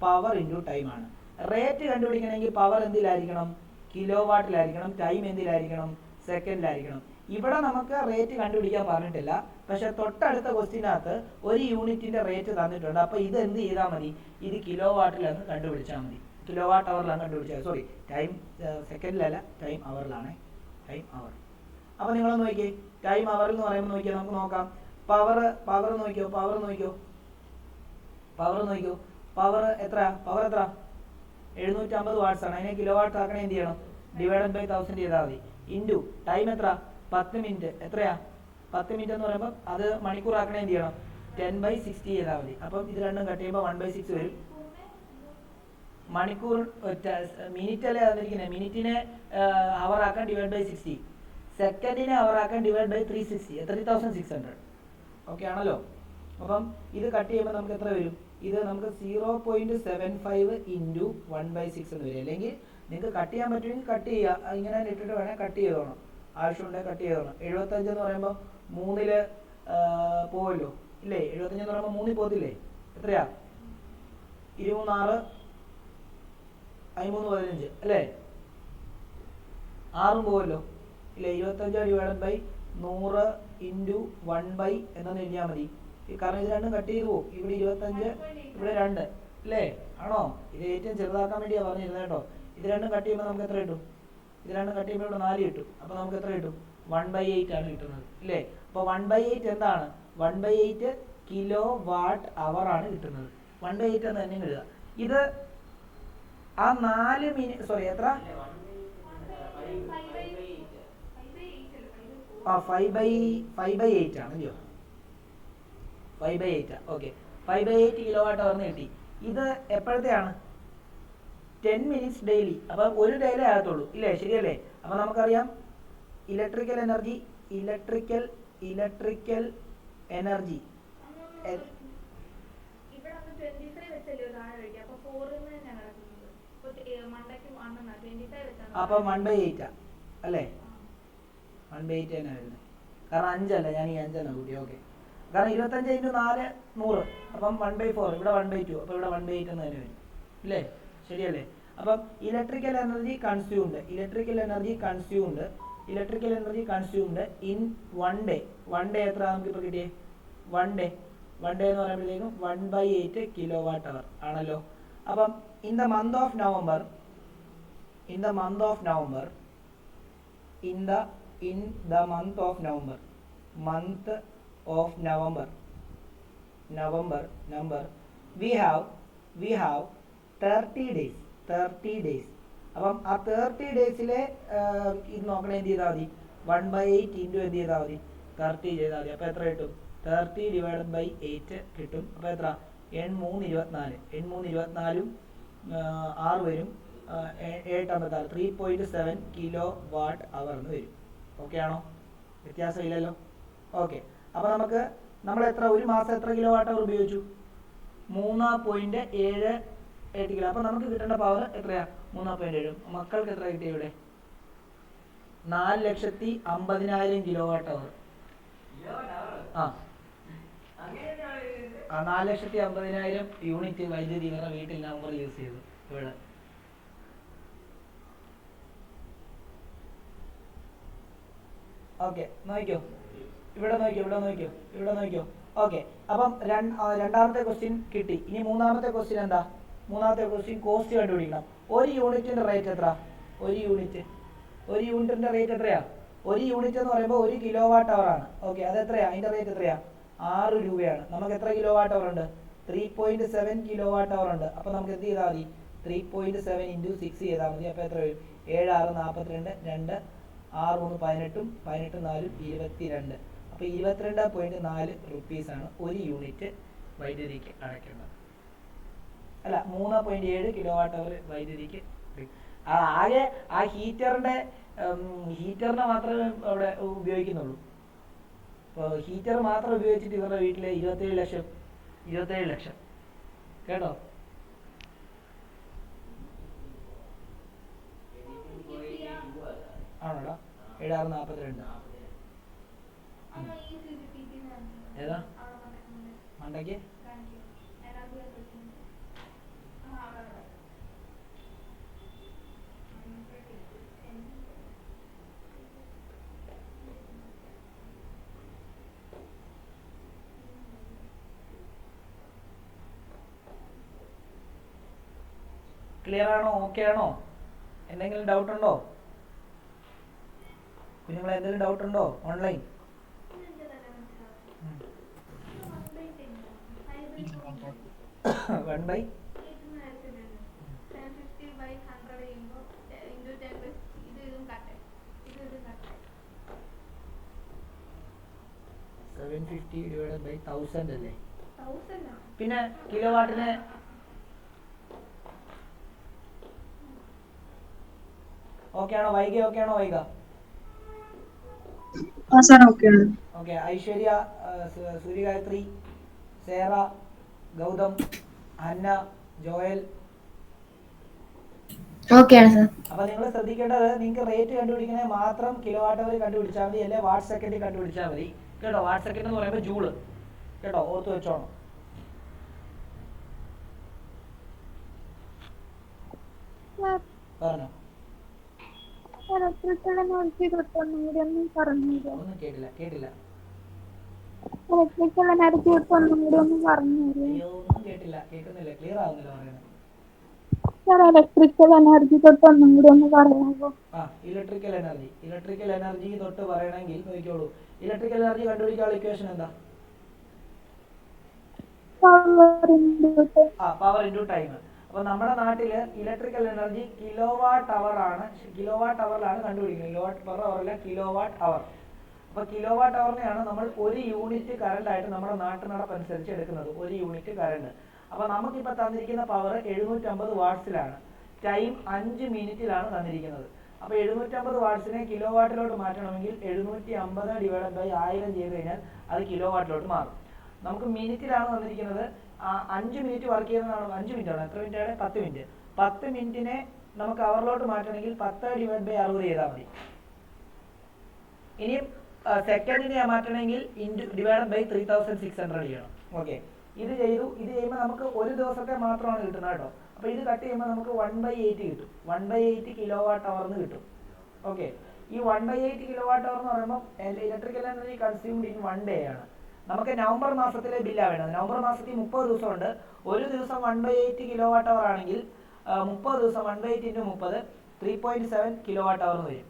power into time ആണ്. റേറ്റ് കണ്ടുപിടിക്കണമെങ്കിൽ പവർ എന്തിലായിരിക്കണം? കിലോ വാട്ടിലായിരിക്കണം. ടൈം എന്തിലായിരിക്കണം? സെക്കൻഡിലായിരിക്കണം. ഇവിടെ നമുക്ക് റേറ്റ് കണ്ടുപിടിക്കാൻ പറഞ്ഞിട്ടില്ല, പക്ഷെ തൊട്ടടുത്ത ക്വസ്റ്റ്യനകത്ത് ഒരു യൂണിറ്റിന്റെ റേറ്റ് തന്നിട്ടുണ്ട്. അപ്പോൾ ഇത് എന്ത് ചെയ്താൽ മതി? ഇത് കിലോ വാട്ടിലാണ് കണ്ടുപിടിച്ചാൽ മതി, കിലോ വാട്ട് അവറിലാണ് കണ്ടുപിടിച്ചാൽ. സോറി, ടൈം സെക്കൻഡിലല്ല, ടൈം അവറിലാണ്. Time hour. അപ്പോൾ നിങ്ങൾ നോക്കിയേ, ടൈം അവർ എന്ന് പറയുമ്പോൾ നോക്കിയാൽ നമുക്ക് നോക്കാം. പവർ നോക്കിയോ, പവർ എത്ര? 750 വാട്ട്സ് ആണ്. അതിനെ കിലോ വാട്ട് ആക്കണേ എന്ത് ചെയ്യണം? ഡിവൈഡഡ് ബൈ 1000 ചെയ്താൽ മതി. ഇൻറ്റു ടൈം എത്ര? 10 മിനിറ്റ്. എത്രയാ? 10 മിനിറ്റ് എന്ന് പറയുമ്പോൾ അത് മണിക്കൂർ ആക്കണേ എന്ത് ചെയ്യണം? 10/60 ചെയ്താൽ മതി. അപ്പം ഇത് രണ്ടും കട്ട് ചെയ്യുമ്പോൾ 1/6 വരും. മണിക്കൂർ മിനിറ്റല്ലേ തന്നിരിക്കുന്നത്, മിനിറ്റിനെ അവർ ആക്കാൻ ഡിവൈഡ് ബൈ 60, സെക്കൻഡിനെ അവർ ആക്കാൻ ഡിവൈഡ് ബൈ 360, 3600. ഓക്കെ ആണല്ലോ. അപ്പം ഇത് കട്ട് ചെയ്യുമ്പോൾ നമുക്ക് എത്ര വരും? ഇത് നമുക്ക് 0.75 ഇൻറ്റു 1/6 എന്ന് വരും. അല്ലെങ്കിൽ നിങ്ങൾക്ക് കട്ട് ചെയ്യാൻ പറ്റുമെങ്കിൽ കട്ട് ചെയ്യുക, ഇങ്ങനെ ഇട്ടിട്ട് വേണേൽ കട്ട് ചെയ്തോണം, ആവശ്യമുണ്ടെങ്കിൽ കട്ട് ചെയ്തോണം. 75 എന്ന് പറയുമ്പോൾ 3 പോവല്ലോ ഇല്ലേ? 75 എന്ന് പറയുമ്പോൾ 3 പോകത്തില്ലേ? എത്രയാ? 26 13 15 അല്ലേ? 6 പോവല്ലോ ഇല്ലേ? 25 ഡിവൈഡഡ് ബൈ 100 ഇൻറ്റു 1 എന്നു എഴുതിയാൽ മതി. കാരണം ഇത് രണ്ടും കട്ട് ചെയ്ത് പോകും. ഇവിടെ 25, ഇവിടെ 2 അല്ലേ? ആണോ? ഇത് ഏറ്റവും ചെറുതാക്കാൻ വേണ്ടിയാണ് പറഞ്ഞിരുന്നത് കേട്ടോ. ഇത് രണ്ടും കട്ട് ചെയ്യുമ്പോൾ നമുക്ക് എത്ര കിട്ടും? ഇത് രണ്ടും കട്ട് ചെയ്യുമ്പോൾ ഇവിടെ 4 കിട്ടും. അപ്പോൾ നമുക്ക് എത്ര കിട്ടും? 1/8 ആണ് കിട്ടുന്നത് ഇല്ലേ? അപ്പോൾ 1/8 എന്താണ്? 1/8 കിലോ വാട്ട് അവർ ആണ് കിട്ടുന്നത്. 1/8 എന്ന് തന്നെ എഴുതുക. ഇത് ആ 4 മിനിറ്റ്, സോറി എത്ര? 5/8 ആണ് അല്ലയോ? 5/8. ഓക്കെ, 5/8 കിലോ വാട്ട് അവർന്ന് കിട്ടി. ഇത് എപ്പോഴത്തെയാണ്? 10 മിനിറ്റ്സ് ഡെയിലി. അപ്പം ഒരു ഡെയിലേ ആകത്തുള്ളൂ ഇല്ലേ? ശരിയല്ലേ? അപ്പം നമുക്കറിയാം ഇലക്ട്രിക്കൽ എനർജി അപ്പം 1/8 അല്ലേ? 1/8 തന്നെ വരുന്നത്. കാരണം 5 അല്ല, ഞാൻ ഈ 5 കൂട്ടി. ഓക്കെ, കാരണം 25 × 4 100. അപ്പം 1/4, ഇവിടെ 1/2, അപ്പോൾ ഇവിടെ 1/8 എന്ന് തന്നെ വരും ഇല്ലേ? ശരിയല്ലേ? അപ്പം electrical energy consumed in 1 day. 1 day എത്ര നമുക്കിപ്പോൾ കിട്ടിയേ? 1 ഡേ എന്ന് പറയുമ്പോഴത്തേക്കും 1/8 കിലോ വാട്ട് അവർ ആണല്ലോ. അപ്പം in the month of November we have 30 days. അപ്പം ആ 30 ഡേയ്സിലെ ഇത് നോക്കണേ എന്ത് ചെയ്താൽ മതി? 1/8 ഇൻറ്റു എന്ത് ചെയ്താൽ മതി? 30 ചെയ്താൽ മതി. അപ്പോൾ എത്ര കിട്ടും? 30 ഡിവൈഡഡ് ബൈ 8 കിട്ടും. അപ്പോൾ എത്ര? 8×3 24. 8×3 24 6 വരും. 7×56 3.7 കിലോ വാട്ട് അവർ എന്ന് വരും. ഓക്കെ ആണോ? വ്യത്യാസമില്ലല്ലോ. ഓക്കെ, അപ്പോൾ നമ്മൾ ഒരു മാസം എത്ര കിലോ വാട്ട് അവർ ഉപയോഗിച്ചു? 3.78 കിലോ. അപ്പോൾ നമുക്ക് കിട്ടേണ്ട പവർ എത്രയാ? 3.7. മക്കൾക്ക് എത്ര കിട്ടിയ ഇവിടെ? 4,50,000 കിലോ വാട്ട് അവർ. 4,50,000 യൂണിറ്റ് വൈദ്യുതി ഇവരുടെ വീട്ടിൽ നവംബർ യൂസ് ചെയ്തു ഇവിടെ. ഓക്കെ, നോക്കിയോ, ഇവിടെ നോക്കിയോ. ഓക്കെ, അപ്പം രണ്ടാമത്തെ ക്വസ്റ്റ്യൻ കിട്ടി. ഇനി മൂന്നാമത്തെ ക്വസ്റ്റ്യൻ എന്താ? മൂന്നാമത്തെ ക്വസ്റ്റ്യൻ കോസ്റ്റ് കണ്ടുപിടിക്കണം. ഒരു യൂണിറ്റിന്റെ റേറ്റ് എത്ര? ഒരു യൂണിറ്റിന്റെ റേറ്റ് എത്രയാ? ഒരു യൂണിറ്റ് എന്ന് പറയുമ്പോൾ 1 കിലോ വാട്ട് അവർ ആണ്. ഓക്കെ, അത് എത്രയാ? അതിന്റെ റേറ്റ് എത്രയാ? 6 രൂപയാണ്. നമുക്ക് എത്ര കിലോ വാട്ട് അവർ ഉണ്ട്? 3.7 കിലോ വാട്ട് അവർ ഉണ്ട്. അപ്പോൾ നമുക്ക് എന്ത് ചെയ്താൽ മതി? 3.7 ഇൻറ്റു 6 ചെയ്താൽ മതി. അപ്പോൾ എത്ര വരും? 7 6 42, 2 6 3 18, 18 4 22. അപ്പോൾ 22.4 റുപ്പീസാണ് ഒരു യൂണിറ്റ് വൈദ്യുതിക്ക് അടയ്ക്കേണ്ടത്. അല്ല, 3.7 കിലോ വാട്ട് അവർ വൈദ്യുതിക്ക്. ആകെ ആ ഹീറ്ററിനെ മാത്രമേ അവിടെ ഉപയോഗിക്കുന്നുള്ളൂ. അപ്പോൾ ഹീറ്റർ മാത്രം ഉപയോഗിച്ചിട്ട് ഇവരുടെ വീട്ടിലെ 27 ലക്ഷം കേട്ടോ. ആണോടാ? 7 6 42. ഏതാ മണ്ടയ്ക്ക്? ക്ലിയർ ആണോ? ഓക്കെ ആണോ? എന്തെങ്കിലും ഡൗട്ട് ഉണ്ടോ കുഞ്ഞുങ്ങളെ? എന്തെങ്കിലും ഡൗട്ട് ഉണ്ടോ? ഓൺലൈൻ 1/750/100 അല്ലേ? പിന്നെ കിലോ വാട്ടിന് ഓക്കെ ആണോ? വൈകി ഓക്കെ ആണോ? വൈക ഓക്കെ. ഐശ്വര്യ, സൂര്യഗായത്രി, സേറ, ഗൗതം, അന്ന, ജോയൽ. അപ്പൊ നിങ്ങൾ ശ്രദ്ധിക്കേണ്ടത്, നിങ്ങൾക്ക് റേറ്റ് കണ്ടുപിടിക്കണേ മാത്രം കിലോ വാട്ട് അവർ കണ്ടുപിടിച്ചാൽ മതി, അല്ലെ വാട്ട് സെക്കൻഡ് കണ്ടുപിടിച്ചാൽ മതി കേട്ടോ. വാട്ട് സെക്കൻഡ് എന്ന് പറയുമ്പോൾ ജൂള് കേട്ടോ, ഓർത്ത് വെച്ചോണം. പറഞ്ഞോ. ഒന്നും കേട്ടില്ല. കേൾക്കുന്നില്ല, ക്ലിയർ ആവുന്നില്ല പറയുന്നത്. ഇലക്ട്രിക്കൽ എനർജി തൊട്ട് ഒന്നും കൂടി ഒന്ന് പറയാമോ? ഇലക്ട്രിക്കൽ എനർജി തൊട്ട് പറയണമെങ്കിൽ നോക്കിക്കോളൂ. ഇലക്ട്രിക്കൽ എനർജി കണ്ടുപിടിക്കാനുള്ള ഇക്വേഷൻ എന്താ? Power into time. അപ്പൊ നമ്മുടെ നാട്ടില് ഇലക്ട്രിക്കൽ എനർജി കിലോ വാട്ട് അവറിലാണ് കണ്ടുപിടിക്കുന്നത്. കിലോ വാട്ട് പെർ അവർ അല്ല, കിലോ വാട്ട് അവർ. അപ്പൊ കിലോ വാട്ട് അവറിനെയാണ് നമ്മൾ ഒരു യൂണിറ്റ് കറണ്ട് ആയിട്ട് നമ്മുടെ നാട്ടു നടപ്പനുസരിച്ച് എടുക്കുന്നത്, ഒരു യൂണിറ്റ് കറണ്ട്. അപ്പൊ നമുക്കിപ്പോ തന്നിരിക്കുന്ന പവർ 750 വാട്ട്സിലാണ്. ടൈം 5 മിനിറ്റിലാണ് തന്നിരിക്കുന്നത്. അപ്പൊ 750 വാട്ട്സിനെ കിലോ വാട്ടിലോട്ട് മാറ്റണമെങ്കിൽ 750/1000 ചെയ്ത് കഴിഞ്ഞാൽ അത് കിലോ വാട്ടിലോട്ട് മാറും. നമുക്ക് മിനിറ്റിലാണ് തന്നിരിക്കുന്നത്. 5 മിനിറ്റ് വർക്ക് ചെയ്യുന്നതാണ്. 5 മിനിറ്റ് ആണ്. എത്ര മിനിറ്റ് ആണ്? 10 മിനിറ്റ്. 10 മിനിറ്റിനെ നമുക്ക് അവറിലോട്ട് മാറ്റണമെങ്കിൽ 10/60 ചെയ്താൽ മതി. ഇനിയും സെക്കൻഡിനെ മാറ്റണമെങ്കിൽ /3600 ചെയ്യണം. ഓക്കെ, ഇത് ചെയ്യുമ്പോൾ നമുക്ക് ഒരു ദിവസത്തെ മാത്രമാണ് കിട്ടുന്നത് കേട്ടോ. അപ്പോൾ ഇത് കട്ട് ചെയ്യുമ്പോൾ നമുക്ക് 1/8 കിട്ടും. 1/8 കിലോ വാട്ട് അവർന്ന് കിട്ടും. ഓക്കെ, ഈ 1/8 കിലോ വാട്ട് അവർ എന്ന് പറയുമ്പോൾ electrical energy consumed in 1 day ആണ്. നമുക്ക് നവംബർ മാസത്തിലെ ബില്ലാണ് വേണ്ടത്. നവംബർ മാസത്തിൽ 30 ദിവസമുണ്ട്. ഒരു ദിവസം 1/8 കിലോ വാട്ട് അവർ ആണെങ്കിൽ 30 ദിവസം 1/8 × 30 3.7 കിലോ വാട്ട് അവർ എന്ന് വരും.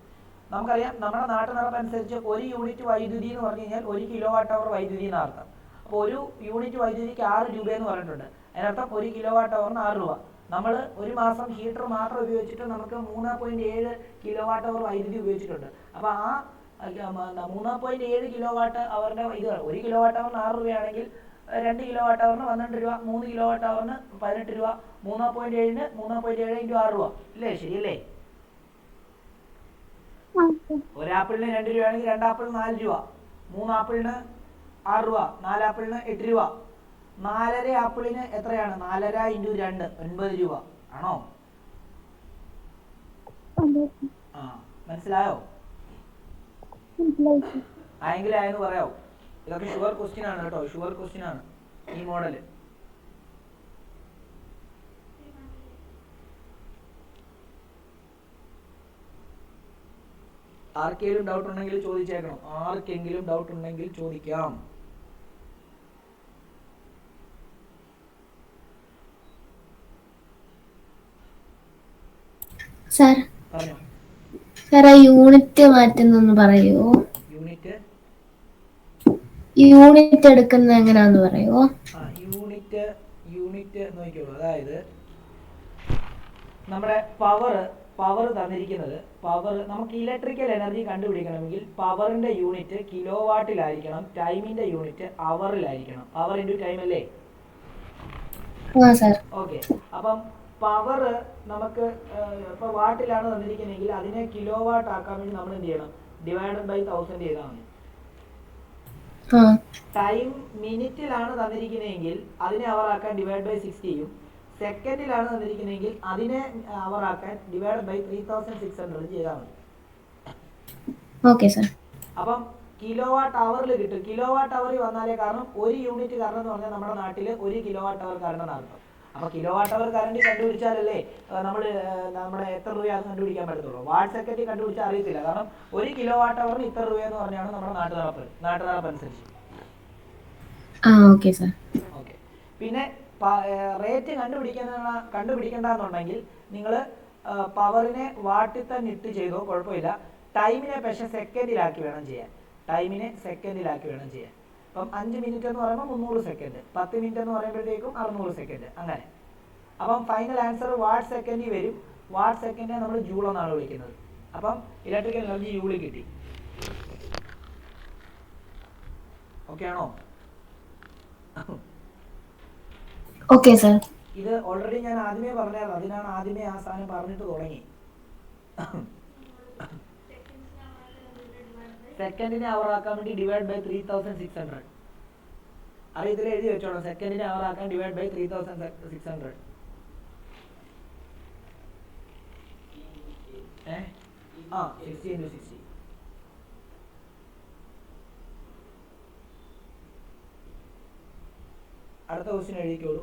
നമുക്കറിയാം, നമ്മുടെ നാട്ടു നടപ്പനുസരിച്ച് ഒരു യൂണിറ്റ് വൈദ്യുതി എന്ന് പറഞ്ഞു കഴിഞ്ഞാൽ 1 കിലോ വാട്ട് അവർ വൈദ്യുതി എന്ന് അർത്ഥം. അപ്പോൾ ഒരു യൂണിറ്റ് വൈദ്യുതിക്ക് 6 രൂപയെന്ന് പറഞ്ഞിട്ടുണ്ട്. അതിനർത്ഥം 1 കിലോ വാട്ട് അവറിന് 6 രൂപ. നമ്മൾ ഒരു മാസം ഹീറ്റർ മാത്രം ഉപയോഗിച്ചിട്ട് നമുക്ക് 3.7 കിലോ വാട്ട് അവർ വൈദ്യുതി ഉപയോഗിച്ചിട്ടുണ്ട്. അപ്പോൾ ആ 3.7 കിലോ വാട്ട് അവറിന്റെ ഇത് 1 കിലോ വാട്ട് അവറിന് 6 രൂപയാണെങ്കിൽ 2 കിലോ വാട്ട് അവറിന് 12 രൂപ, 3 കിലോ വാട്ട് അവറിന് 18 രൂപ, 3.7 3.7 × 6 രൂപ ഇല്ലേ? ശരിയല്ലേ? ഒരു ആപ്പിളിന് 2 രൂപയാണെങ്കിൽ 2 ആപ്പിൾ 4 രൂപ, 3 ആപ്പിളിന് 6 രൂപ, 4 ആപ്പിളിന് 8 രൂപ, 4.5 ആപ്പിളിന് എത്രയാണ്? 4.5 × 2 9 രൂപ ആണോ? മനസ്സിലായോ? ആയെങ്കിലും ആയെന്ന് പറയാവോ? ഇതൊക്കെ ഷുവർ ക്വസ്റ്റ്യൻ ആണ് കേട്ടോ, ഷുവർ ക്വസ്റ്റ്യൻ ആണ് ഈ മോഡല്. ആർക്കെങ്കിലും ഡൗട്ട് ഉണ്ടെങ്കിൽ ചോദിച്ചേക്കണം. ആർക്കെങ്കിലും ഡൗട്ട് ഉണ്ടെങ്കിൽ ചോദിക്കാം. സാർ, പറഞ്ഞോ. യൂണിറ്റ് മാറ്റുന്നൊന്ന് പറയുമോ? യൂണിറ്റ് എടുക്കുന്നത് എങ്ങനെയാന്ന് പറയുമോ? യൂണിറ്റ് നോക്കിയോളൂ. അതായത് നമ്മുടെ പവർ തന്നിരിക്കുന്നത്, പവർ നമുക്ക് ഇലക്ട്രിക്കൽ എനർജി കണ്ടുപിടിക്കണമെങ്കിൽ പവറിന്റെ യൂണിറ്റ് കിലോ വാട്ടിലായിരിക്കണം, ടൈമിന്റെ യൂണിറ്റ് അവറിലായിരിക്കണം. പവർ ഇൻറ്റു ടൈം അല്ലേ? ഓക്കെ. അപ്പം പവർ നമുക്ക് ഇപ്പോൾ വാട്ടിലാണ് തന്നിരിക്കുന്നതെങ്കിൽ അതിനെ കിലോ വാട്ട് ആക്കാൻ വേണ്ടി നമ്മൾ എന്ത് ചെയ്യണം? ഡിവൈഡഡ് ബൈ 1000 ചെയ്താൽ മതി. ടൈം മിനിറ്റിലാണ് തന്നിരിക്കുന്നതെങ്കിൽ അതിനെ അവർ ആക്കാൻ ഡിവൈഡ് ബൈ 60യും, സെക്കൻഡിലാണ് തന്നിരിക്കുന്നതെങ്കിൽ അതിനെ അവർ ആക്കാൻ ഡിവൈഡ് ബൈ 3600 ചെയ്താൽ മതി. Okay sir. അപ്പം കിലോ വാട്ട് അവറിൽ കിട്ടും. കിലോ വാട്ട് അവറിൽ വന്നാലേ, കാരണം ഒരു യൂണിറ്റ് കറണ്ട് എന്ന് പറഞ്ഞാൽ നമ്മുടെ നാട്ടിൽ 1 കിലോ വാട്ട് അവർ കറണ്ട് നടത്തും. അപ്പോൾ കിലോ വാട്ട് അവർ കറണ്ട് കണ്ടുപിടിച്ചാലല്ലേ നമ്മുടെ എത്ര രൂപയാണെന്ന് കണ്ടുപിടിക്കാൻ പറ്റത്തുള്ളൂ. വാട്ട് സെക്കൻഡ് കണ്ടുപിടിച്ചാൽ അറിയത്തില്ല. കാരണം 1 കിലോ വാട്ട് അവറിന് ഇത്ര രൂപയെന്ന് പറഞ്ഞാണ് നമ്മുടെ നാട്ടുനടപ്പ് അനുസരിച്ച്. Okay sir. ഓക്കെ. പിന്നെ റേറ്റ് കണ്ടുപിടിക്കേണ്ടെന്നുണ്ടെങ്കിൽ നിങ്ങൾ പവറിനെ വാട്ടിൽ തന്നെ ഇട്ട് ചെയ്തോ കുഴപ്പമില്ല. ടൈമിനെ പക്ഷേ സെക്കൻഡിലാക്കി വേണം ചെയ്യാൻ. അപ്പം 5 മിനിറ്റ് എന്ന് പറയുമ്പോൾ 300 സെക്കൻഡ്, 10 മിനിറ്റ് എന്ന് പറയുമ്പോഴത്തേക്കും 600 സെക്കൻഡ്, അങ്ങനെ. അപ്പം ഫൈനൽ ആൻസർ വാട്ട് സെക്കൻഡിൽ വരും. വാട്ട് സെക്കൻഡിനെ നമ്മൾ ജൂൾ എന്നാണ് വിളിക്കുന്നത്. അപ്പം ഇലക്ട്രിക്കൽ എനർജി ജൂളിൽ കിട്ടി. ഓക്കെ ആണോ? Okay sir. ഇത് ഓൾറെഡി ഞാൻ ആദ്യമേ പറഞ്ഞത്, അതിനാണ് ആദ്യമേ ആ സാധനം പറഞ്ഞിട്ട് തുടങ്ങി. സെക്കൻഡിനെ അവർ ആക്കാൻ വേണ്ടി ഡിവൈഡ് ബൈ 3600. അറിയത്തില്ല, എഴുതി വെച്ചോളാം. സെക്കൻഡിനെ അവർ ആക്കാൻ ഡിവൈഡ് ബൈ 3600. 60 into 60. അടുത്ത ക്വസ്റ്റ്യൻ എഴുതിക്കോളൂ.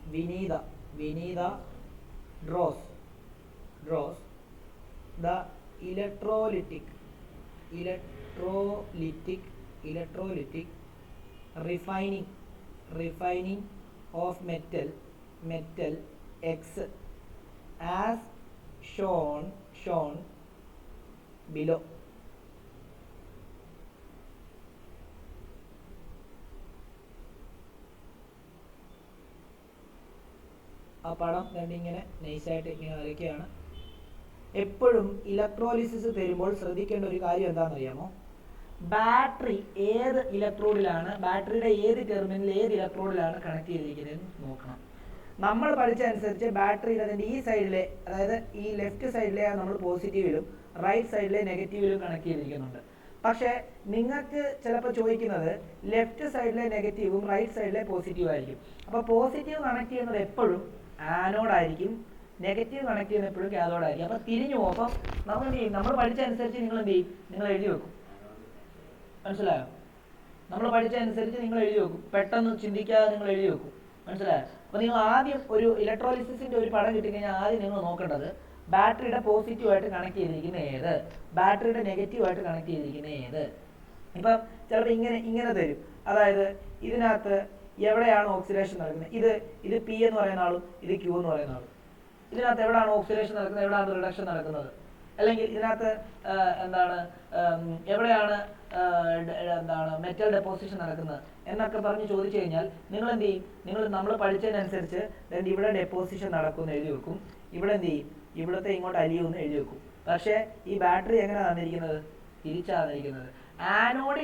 Vineetha draws the electrolytic refining of metal X as shown below. ആ പടം ഇങ്ങനെ നൈസായിട്ട് ഇങ്ങനെ വരയ്ക്കുകയാണ്. എപ്പോഴും ഇലക്ട്രോലിസിസ് തരുമ്പോൾ ശ്രദ്ധിക്കേണ്ട ഒരു കാര്യം എന്താണെന്നറിയാമോ? ബാറ്ററി ഏത് ഇലക്ട്രോഡിലാണ്, ബാറ്ററിയുടെ ഏത് ടെർമിനൽ ഏത് ഇലക്ട്രോഡിലാണ് കണക്ട് ചെയ്തിരിക്കുന്നതെന്ന് നോക്കണം. നമ്മൾ പഠിച്ച അനുസരിച്ച് ബാറ്ററിയിൽ അതിൻ്റെ ഈ സൈഡിലെ, അതായത് ഈ ലെഫ്റ്റ് സൈഡിലെ നമ്മൾ പോസിറ്റീവിലും റൈറ്റ് സൈഡിലെ നെഗറ്റീവിലും കണക്ട് ചെയ്തിരിക്കുന്നുണ്ട്. പക്ഷേ നിങ്ങൾക്ക് ചിലപ്പോൾ ചോദിക്കുന്നത് ലെഫ്റ്റ് സൈഡിലെ നെഗറ്റീവും റൈറ്റ് സൈഡിലെ പോസിറ്റീവ് ആയിരിക്കും. അപ്പോൾ പോസിറ്റീവ് കണക്ട് ചെയ്യുന്നത് എപ്പോഴും ആനോഡായിരിക്കും, നെഗറ്റീവ് കണക്ട് ചെയ്യുന്നത് എപ്പോഴും കാഥോഡായിരിക്കും. അപ്പോൾ തിരിഞ്ഞു പോകും. അപ്പം നമ്മൾ പഠിച്ച അനുസരിച്ച് നിങ്ങൾ എന്ത് ചെയ്യും? നിങ്ങൾ എഴുതി വെക്കും. മനസ്സിലായോ? നമ്മൾ പഠിച്ച അനുസരിച്ച് നിങ്ങൾ എഴുതി വെക്കും. പെട്ടെന്ന് ചിന്തിക്കാതെ നിങ്ങൾ എഴുതി വെക്കും. മനസ്സിലായോ? അപ്പോൾ നിങ്ങൾ ആദ്യം ഒരു ഇലക്ട്രോളിസിസിൻ്റെ ഒരു പടം കിട്ടിക്കഴിഞ്ഞാൽ ആദ്യം നിങ്ങൾ നോക്കേണ്ടത് ബാറ്ററിയുടെ പോസിറ്റീവായിട്ട് കണക്ട് ചെയ്തിരിക്കുന്ന ഏത്, ബാറ്ററിയുടെ നെഗറ്റീവായിട്ട് കണക്ട് ചെയ്തിരിക്കുന്ന ഏത്. ഇപ്പം ചിലപ്പോൾ ഇങ്ങനെ തരും. അതായത് ഇതിനകത്ത് എവിടെയാണ് ഓക്സിഡേഷൻ നടക്കുന്നത്? ഇത് പി എന്ന് പറയുന്ന ആളും ഇത് ക്യൂ എന്ന് പറയുന്ന ആളും. ഇതിനകത്ത് എവിടെയാണ് ഓക്സിഡേഷൻ നടക്കുന്നത്, എവിടെയാണ് റിഡക്ഷൻ നടക്കുന്നത്, അല്ലെങ്കിൽ ഇതിനകത്ത് എവിടെയാണ് മെറ്റൽ ഡെപ്പോസിഷൻ നടക്കുന്നത് എന്നൊക്കെ പറഞ്ഞ് ചോദിച്ചു കഴിഞ്ഞാൽ നിങ്ങൾ എന്ത് ചെയ്യും? നമ്മൾ പഠിച്ചതിനനുസരിച്ച് ഇവിടെ ഡെപ്പോസിഷൻ നടക്കുമെന്ന് എഴുതി വെക്കും. ഇവിടെ എന്ത് ചെയ്യും? ഇവിടുത്തെ ഇങ്ങോട്ട് അലിയുമെന്ന് എഴുതി വെക്കും. പക്ഷേ ഈ ബാറ്ററി എങ്ങനെയാണ് തന്നിരിക്കുന്നത്? തിരിച്ചാണ് തന്നിരിക്കുന്നത്. ആനോഡ്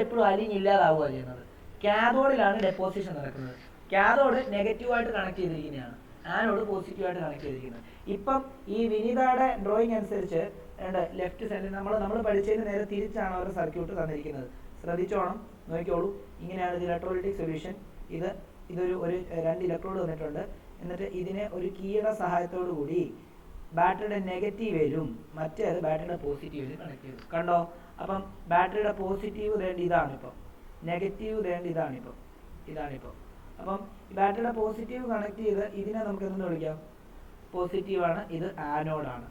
എപ്പോഴും അലിഞ്ഞില്ലാതാവുക ചെയ്യുന്നത്. കാഥോഡിലാണ് ഡെപ്പോസിഷൻ നടക്കുന്നത്. കാഥോഡ് നെഗറ്റീവായിട്ട് കണക്ട് ചെയ്തിരിക്കുന്നതാണ്, ആനോഡ് പോസിറ്റീവായിട്ട് കണക്ട് ചെയ്തിരിക്കുന്നത്. ഇപ്പം ഈ വിനീതയുടെ ഡ്രോയിങ് അനുസരിച്ച് ലെഫ്റ്റ് സൈഡിൽ നമ്മൾ പഠിച്ചതിന് നേരെ തിരിച്ചാണ് അവർ സർക്യൂട്ട് തന്നിരിക്കുന്നത്. ശ്രദ്ധിച്ചോണം, നോക്കിക്കോളൂ. ഇങ്ങനെയാണ് ഇത് ഇലക്ട്രോലൈറ്റിക് സൊല്യൂഷൻ. ഇതൊരു 2 ഇലക്ട്രോഡ് തന്നിട്ടുണ്ട്. എന്നിട്ട് ഇതിനെ ഒരു കീയുടെ സഹായത്തോടു കൂടി ബാറ്ററിയുടെ നെഗറ്റീവിലും മറ്റേത് ബാറ്ററിയുടെ പോസിറ്റീവിലും കണക്ട് ചെയ്തു. കണ്ടോ? അപ്പം ബാറ്ററിയുടെ പോസിറ്റീവ് ഇതാണിപ്പം, നെഗറ്റീവ് ഇതാണിപ്പം. അപ്പം ബാറ്ററിയുടെ പോസിറ്റീവ് കണക്ട് ചെയ്ത് ഇതിനെ നമുക്ക് എന്തെന്ന് വിളിക്കാം? പോസിറ്റീവാണ്, ഇത് ആനോഡാണ്.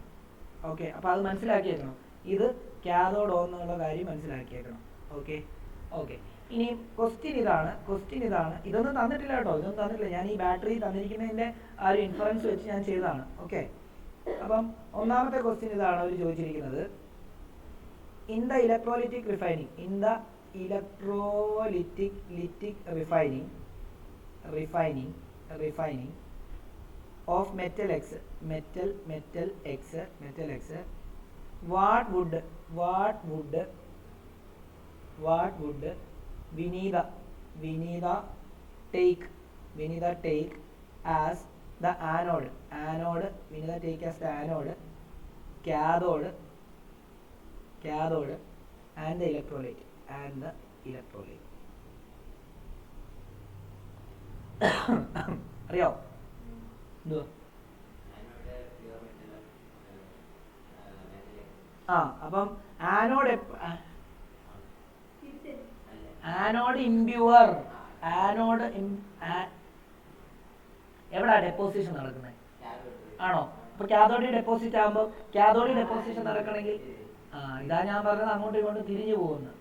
ഓക്കെ, അപ്പോൾ അത് മനസ്സിലാക്കിയേക്കണം. ഇത് കാഥോഡ് എന്നുള്ള കാര്യം മനസ്സിലാക്കിയേക്കണം. ഓക്കെ. ഇനി ക്വസ്റ്റ്യൻ ഇതാണ്. ഇതൊന്നും തന്നിട്ടില്ല കേട്ടോ, ഞാൻ ഈ ബാറ്ററി തന്നിരിക്കുന്നതിൻ്റെ ആ ഒരു ഇൻഫറൻസ് വെച്ച് ഞാൻ ചെയ്തതാണ്. ഓക്കെ, അപ്പം ഒന്നാമത്തെ ക്വസ്റ്റ്യൻ ഇതാണ് അവർ ചോദിച്ചിരിക്കുന്നത്. In the electrolytic refining of metal X, what would Vinitha take as the anode, Vinitha take as the anode, cathode and the electrolyte അറിയോ എന്തുവാ? അപ്പം ആനോഡ് ഇംപ്യൂർ, എവിടാ ഡെപ്പോസിഷൻ നടക്കുന്നത്? ആണോ? അപ്പൊ കാഥോഡിക് ഡെപ്പോസിറ്റ് ആകുമ്പോൾ കാഥോഡിക് ഡെപ്പോസിഷൻ നടക്കണമെങ്കിൽ ഇതാ ഞാൻ പറഞ്ഞത് അങ്ങോട്ടും ഇങ്ങോട്ടും തിരിഞ്ഞു പോകുന്നു.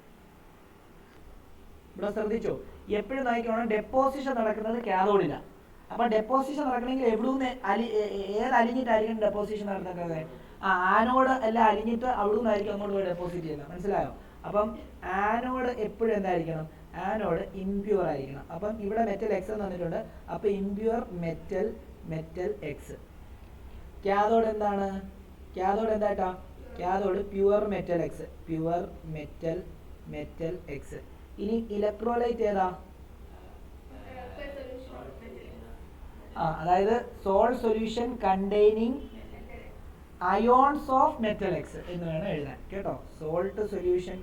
ഇവിടെ ശ്രദ്ധിച്ചോ, എപ്പോഴും നോക്കിക്കോണം ഡെപ്പോസിഷൻ നടക്കുന്നത് കാഥോഡിലാണ്. അപ്പൊ ഡെപ്പോസിഷൻ നടക്കണമെങ്കിൽ എവിടുന്ന് ഏത് അലിഞ്ഞിട്ടായിരിക്കും ഡെപ്പോസിഷൻ നടക്കുന്നത്? ആനോഡ് എല്ലാം അലിഞ്ഞിട്ട് അവിടുന്നായിരിക്കും അങ്ങോട്ട് പോയി ഡെപ്പോസിറ്റ് ചെയ്യുന്നത്. മനസ്സിലായോ? അപ്പം ആനോഡ് എപ്പോഴും എന്തായിരിക്കണം? ആനോഡ് ഇംപ്യൂർ ആയിരിക്കണം. അപ്പം ഇവിടെ മെറ്റൽ എക്സ് എന്ന് തന്നിട്ടുണ്ട്. അപ്പൊ ഇംപ്യൂർ മെറ്റൽ എക്സ്. കാഥോഡ് എന്താണ്? കാഥോഡ് എന്തായിട്ടാ? Cathode pure metal X. ഇനി ഇലക്ട്രോലൈറ്റ് ഏതാ? അതായത് salt solution containing ions of metal X എന്ന് വേണം എഴുതാൻ കേട്ടോ. Salt solution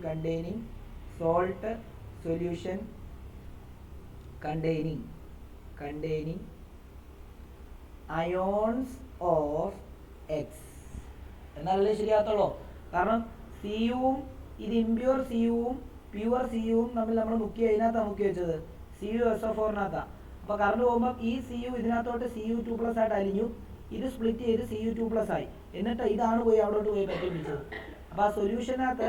containing ions of X എന്നാലല്ലേ ശരിയാകത്തുള്ളൂ. കാരണം സിയുവും ഇത് ഇംപ്യൂർ സിയുവും പ്യുവർ സിയുവും തമ്മിൽ നമ്മൾ മുക്കി അതിനകത്താണ് മുക്കി വെച്ചത്, CuSO4-നകത്താണ്. അപ്പോൾ കറണ്ട് പോകുമ്പോൾ ഈ CU ഇതിനകത്തോട്ട് Cu2+ ആയിട്ട് അലിഞ്ഞു, ഇത് സ്പ്ലിറ്റ് ചെയ്ത് Cu2+ ആയി. എന്നിട്ട് ഇതാണ് പോയി അവിടോട്ട് പോയി പറ്റിപ്പിടിച്ചത്. അപ്പോൾ ആ സൊല്യൂഷനകത്ത്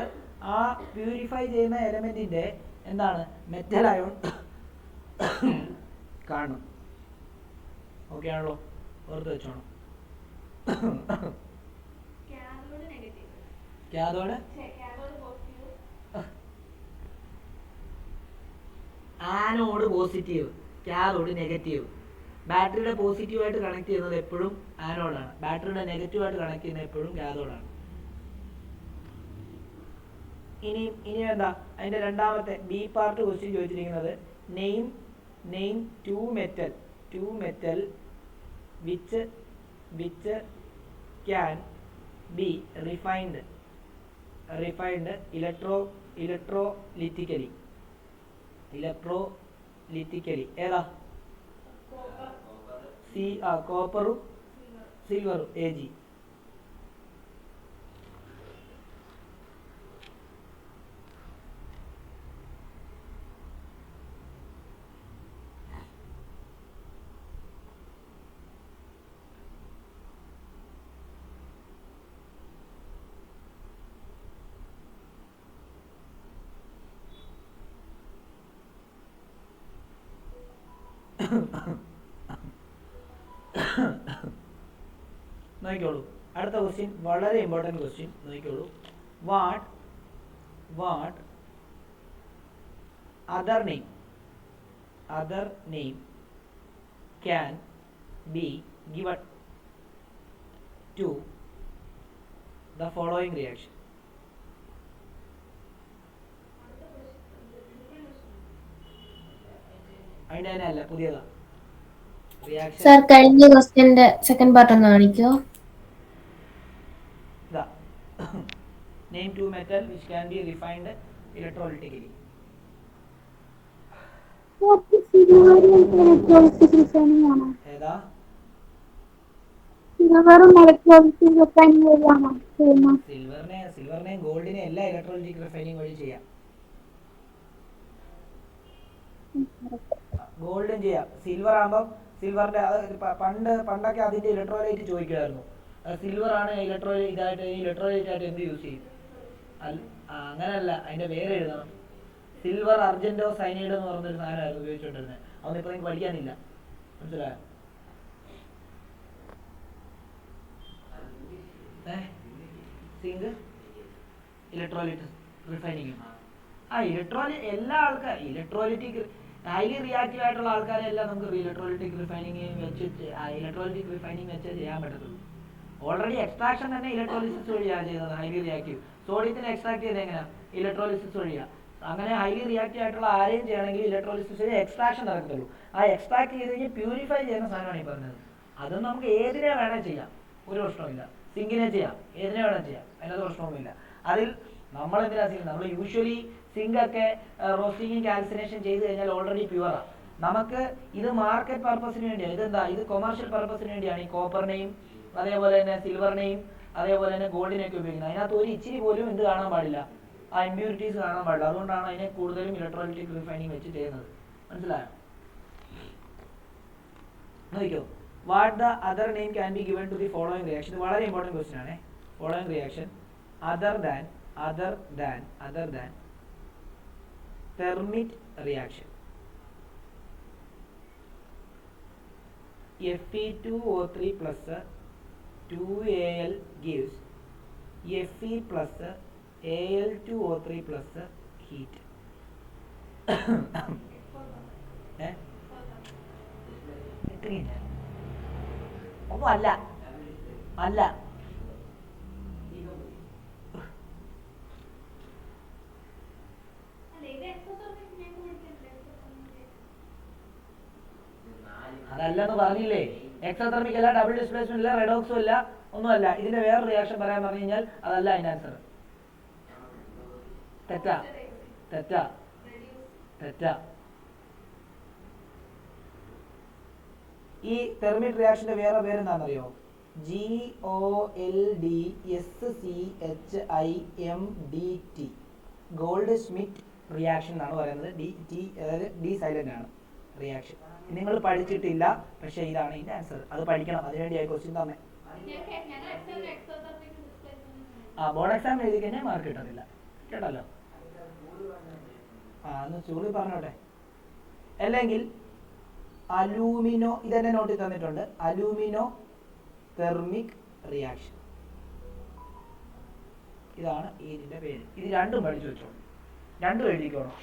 ആ പ്യൂരിഫൈ ചെയ്യുന്ന എലമെന്റിന്റെ എന്താണ് മെറ്റൽ അയോൺ കാണും. ഓക്കെ ആണല്ലോ? ഓർത്ത് വെച്ചോണം. Cathode anode positive, cathode negative. ബാറ്ററിയുടെ പോസിറ്റീവായിട്ട് കണക്ട് ചെയ്യുന്നത് എപ്പോഴും ആനോഡാണ്, ബാറ്ററിയുടെ നെഗറ്റീവായിട്ട് കണക്ട് ചെയ്യുന്നത് എപ്പോഴും കാഥോഡാണ്. ഇനി എന്താ അതിന്റെ രണ്ടാമത്തെ ബി പാർട്ട് ക്വസ്റ്റ്യൻ ചോദിച്ചിരിക്കുന്നത്, name two metal which can be refined electrolytically. ഏതാ? കോപ്പറും സിൽവറും Ag. നോക്കിക്കോളൂ, അടുത്ത ക്വസ്റ്റ്യൻ വളരെ ഇമ്പോർട്ടൻറ്റ് ക്വസ്റ്റ്യൻ. നോക്കിക്കോളൂ, what other name can be given to the following reaction? അതിൻ്റെ അല്ല പുതിയതാ റിയാക്ഷൻ. സർ കഴിഞ്ഞ ക്വസ്റ്റ്യന്റെ സെക്കൻഡ് പാർട്ട് ഒന്ന് കാണിക്കോ? ഇതാ name two metal which can be refined electrolytically. ഏതാ? സിൽവറിനെയും ഗോൾഡിനെയും എല്ലാം ഇലക്ട്രോലിറ്റിക് റിഫൈനിങ് വഴി ചെയ്യാം. ഗോൾഡും ചെയ്യാം. സിൽവർ ആകുമ്പോൾ സിൽവറിന്റെ പണ്ടൊക്കെ അതിന്റെ ഇലക്ട്രോലൈറ്റ് ചോദിക്കുമായിരുന്നു. സിൽവർ ആണ് ഇലക്ട്രോലൈറ്റ് ആയിട്ട് എന്ത് യൂസ് ചെയ്യും? അങ്ങനെയല്ല, അതിന്റെ വേറെ എഴുതണം. സിൽവർ അർജന്റോ സൈനൈഡ് എന്ന് പറഞ്ഞൊരു സാധനമായിരുന്നു ഉപയോഗിച്ചുകൊണ്ടിരുന്നത്. അതൊന്നും ഇപ്പൊ നിങ്ങൾക്ക് പഠിക്കാനില്ല. മനസ്സിലായോ? സിങ്ക് ഇലക്ട്രോലൈറ്റ് റിഫൈനിങ്ങും എല്ലാ ആൾക്കാരും ഇലക്ട്രോലൈറ്റിക് ഹൈലി റിയാക്റ്റീവ് ആയിട്ടുള്ള ആൾക്കാരെല്ലാം നമുക്ക് ഇലക്ട്രോലൈറ്റിക് റിഫൈനിങ് വെച്ച് ഇലക്ട്രോലൈറ്റിക് റിഫൈനിങ് വെച്ച് ചെയ്യാൻ പറ്റത്തുള്ളൂ. ഓൾറെഡി എക്സ്ട്രാക്ഷൻ തന്നെ ഇലക്ട്രോലിസിസ് വഴിയാണ് ചെയ്യുന്നത്. ഹൈലി റിയാക്റ്റീവ് സോഡിയത്തിന് എക്സ്ട്രാക്ട് ചെയ്ത് എങ്ങനെയാണ് ഇലക്ട്രോലിസിസ് വഴിയാണ്. അങ്ങനെ ഹൈലി റിയാക്റ്റീവ് ആയിട്ടുള്ള ആരെയും ചെയ്യണമെങ്കിൽ ഇലക്ട്രോലിസിസ് വഴി എക്സ്ട്രാക്ഷൻ നടക്കത്തുള്ളൂ. ആ എക്സ്ട്രാക്ട് ചെയ്ത് കഴിഞ്ഞ് പ്യൂരിഫൈ ചെയ്യുന്ന സാധനമാണ് ഈ പറഞ്ഞത്. അതും നമുക്ക് ഏതിനെ വേണേൽ ചെയ്യാം, ഒരു പ്രശ്നവുമില്ല. സിങ്കിനെ ചെയ്യാം, ഏതിനെ വേണേൽ ചെയ്യാം, അതിനകത്ത് പ്രശ്നമൊന്നുമില്ല. അതിൽ നമ്മൾ എന്തിനാ ചെയ്യുന്നത്? നമ്മൾ യൂഷ്വലി സിങ്ക് ഒക്കെ റോസ്റ്റിങ്ങും കാൽസിനേഷൻ ചെയ്ത് കഴിഞ്ഞാൽ ഓൾറെഡി പ്യുവറാണ്. നമുക്ക് ഇത് മാർക്കറ്റ് പർപ്പസിന് വേണ്ടിയാണ്. ഇതെന്താ, ഇത് കൊമേഴ്ഷ്യൽ പർപ്പസിന് വേണ്ടിയാണ് ഈ കോപ്പറിനെയും അതേപോലെ തന്നെ സിൽവറിനെയും അതേപോലെ തന്നെ ഗോൾഡിനെയൊക്കെ ഉപയോഗിക്കുന്നത്. അതിനകത്ത് ഒരു ഇച്ചിരി പോലും എന്ത് കാണാൻ പാടില്ല, ആ ഇമ്പ്യൂരിറ്റീസ് കാണാൻ പാടില്ല. അതുകൊണ്ടാണ് അതിനെ കൂടുതലും ഇലക്ട്രോലൈറ്റിക് റിഫൈനിങ് വെച്ച് ചെയ്യുന്നത്. മനസ്സിലായോ? നോക്കിക്കോ, what the other name can be given to the following reaction. ഇത് വളരെ ഇമ്പോർട്ടൻറ്റ് ക്വസ്റ്റ്യൻ ആണ്. Following reaction other than thermit reaction. Fe2O3 plus 2Al gives Fe plus Al2O3 plus heat. ഒന്നും അല്ല അതല്ലെന്ന് പറഞ്ഞില്ലേ. എക്സോതെർമിക് അല്ല, ഡബിൾ ഡിസ്പ്ലേസ്മെന്റ് ഇല്ല, റെഡോക്സും ഇല്ല, ഒന്നുമല്ല. ഇതിന്റെ വേറെ റിയാക്ഷൻ പറയാൻ പറഞ്ഞു കഴിഞ്ഞാൽ അതല്ല അതിന്റെ ആൻസർ. തെറ്റാ. ഈ തെർമിറ്റ് റിയാക്ഷന്റെ വേറെ പേരെന്താണെന്നറിയോ? GOLDSCHIMDT, ഗോൾഡ് സ്മിത്ത് റിയാക്ഷൻ എന്നാണ് പറയുന്നത്. അതായത് ഡി സൈലന്റ് ആണ് റിയാക്ഷൻ. നിങ്ങൾ പഠിച്ചിട്ടില്ല, പക്ഷെ ഇതാണ് ഇതിന്റെ ആൻസർ. അത് പഠിക്കണം, അതിനുവേണ്ടിയായി ക്വസ്റ്റ്യൻ തന്നെ. ബോർഡ് എക്സാം എഴുതി കഴിഞ്ഞാൽ മാർക്ക് കിട്ടത്തില്ല, കേട്ടല്ലോ. ഒന്ന് ചൂളി പറഞ്ഞോട്ടെ. അല്ലെങ്കിൽ അലൂമിനോ, ഇതെന്നെ നോട്ടിൽ തന്നിട്ടുണ്ട്, അലൂമിനോ തെർമിക് റിയാക്ഷൻ. ഇതാണ് ഇതിന്റെ പേര്. ഇത് രണ്ടും പഠിച്ചു വെച്ചോളൂ, രണ്ടും എഴുതിക്കോണം.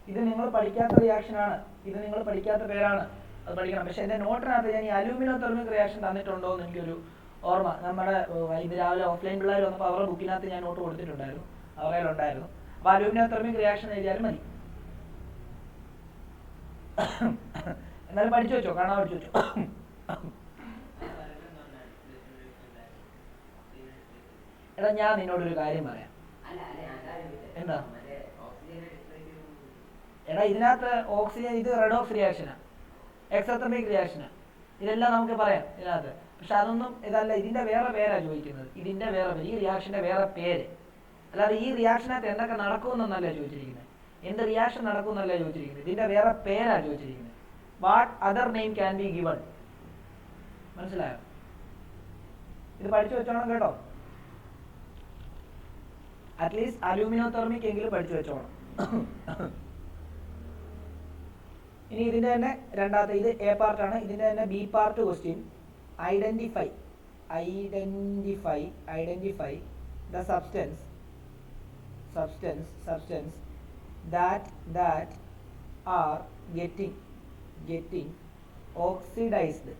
ഇത് നിങ്ങൾ പഠിക്കാത്ത റിയാക്ഷനാണ്, ഇത് നിങ്ങൾ പഠിക്കാത്ത പേരാണ്, അത് പഠിക്കണം. പക്ഷെ എൻ്റെ നോട്ടിനകത്ത് ഞാൻ ഈ അലൂമിനോ തെർമിക് റിയാക്ഷൻ തന്നിട്ടുണ്ടോ എന്ന് എനിക്കൊരു ഓർമ്മ. നമ്മുടെ ഇത് രാവിലെ ഓഫ്ലൈൻ പിള്ളേർ വന്നപ്പോൾ അവരുടെ ബുക്കിനകത്ത് ഞാൻ നോട്ട് കൊടുത്തിട്ടുണ്ടായിരുന്നു, അവരുടെ ഉണ്ടായിരുന്നു. അപ്പോൾ അലൂമിനോ തെർമിക് റിയാക്ഷൻ എഴുതിയാലും മതി. എന്നാലും പഠിച്ചു വെച്ചോ, കാണാൻ പഠിച്ചു വെച്ചോ. എടാ ഞാൻ നിന്നോടൊരു കാര്യം പറയാം. എന്താ എടാ, ഇതിനകത്ത് ഓക്സിജൻ, ഇത് റെഡോക്സ് റിയാക്ഷനാണ്, എക്സോതെർമിക് റിയാക്ഷനാണ്, ഇതെല്ലാം നമുക്ക് പറയാം ഇതിനകത്ത്. പക്ഷെ അതൊന്നും ഇതല്ല, ഇതിന്റെ വേറെ പേരാണ് ചോദിക്കുന്നത്. ഇതിന്റെ വേറെ പേര്, ഈ റിയാക്ഷന്റെ വേറെ പേര്. അല്ലാതെ ഈ റിയാക്ഷനകത്ത് എന്തൊക്കെ നടക്കുമെന്നല്ല ചോദിച്ചിരിക്കുന്നത്, എന്ത് റിയാക്ഷൻ നടക്കുമെന്നല്ല ചോദിച്ചിരിക്കുന്നത്, ഇതിന്റെ വേറെ പേരാണ് ചോദിച്ചിരിക്കുന്നത്. What other name can be given. മനസ്സിലായോ? ഇത് പഠിച്ചു വെച്ചോണം കേട്ടോ. അറ്റ്ലീസ്റ്റ് അലൂമിനോ തെർമിക് എങ്കിലും പഠിച്ചു വെച്ചോണം. ഇനി ഇതിന്റെ തന്നെ രണ്ടാമത്തെ, ഇത് എ പാർട്ടാണ്. ഇതിന്റെ തന്നെ B part question. Identify the substance that are getting oxidized and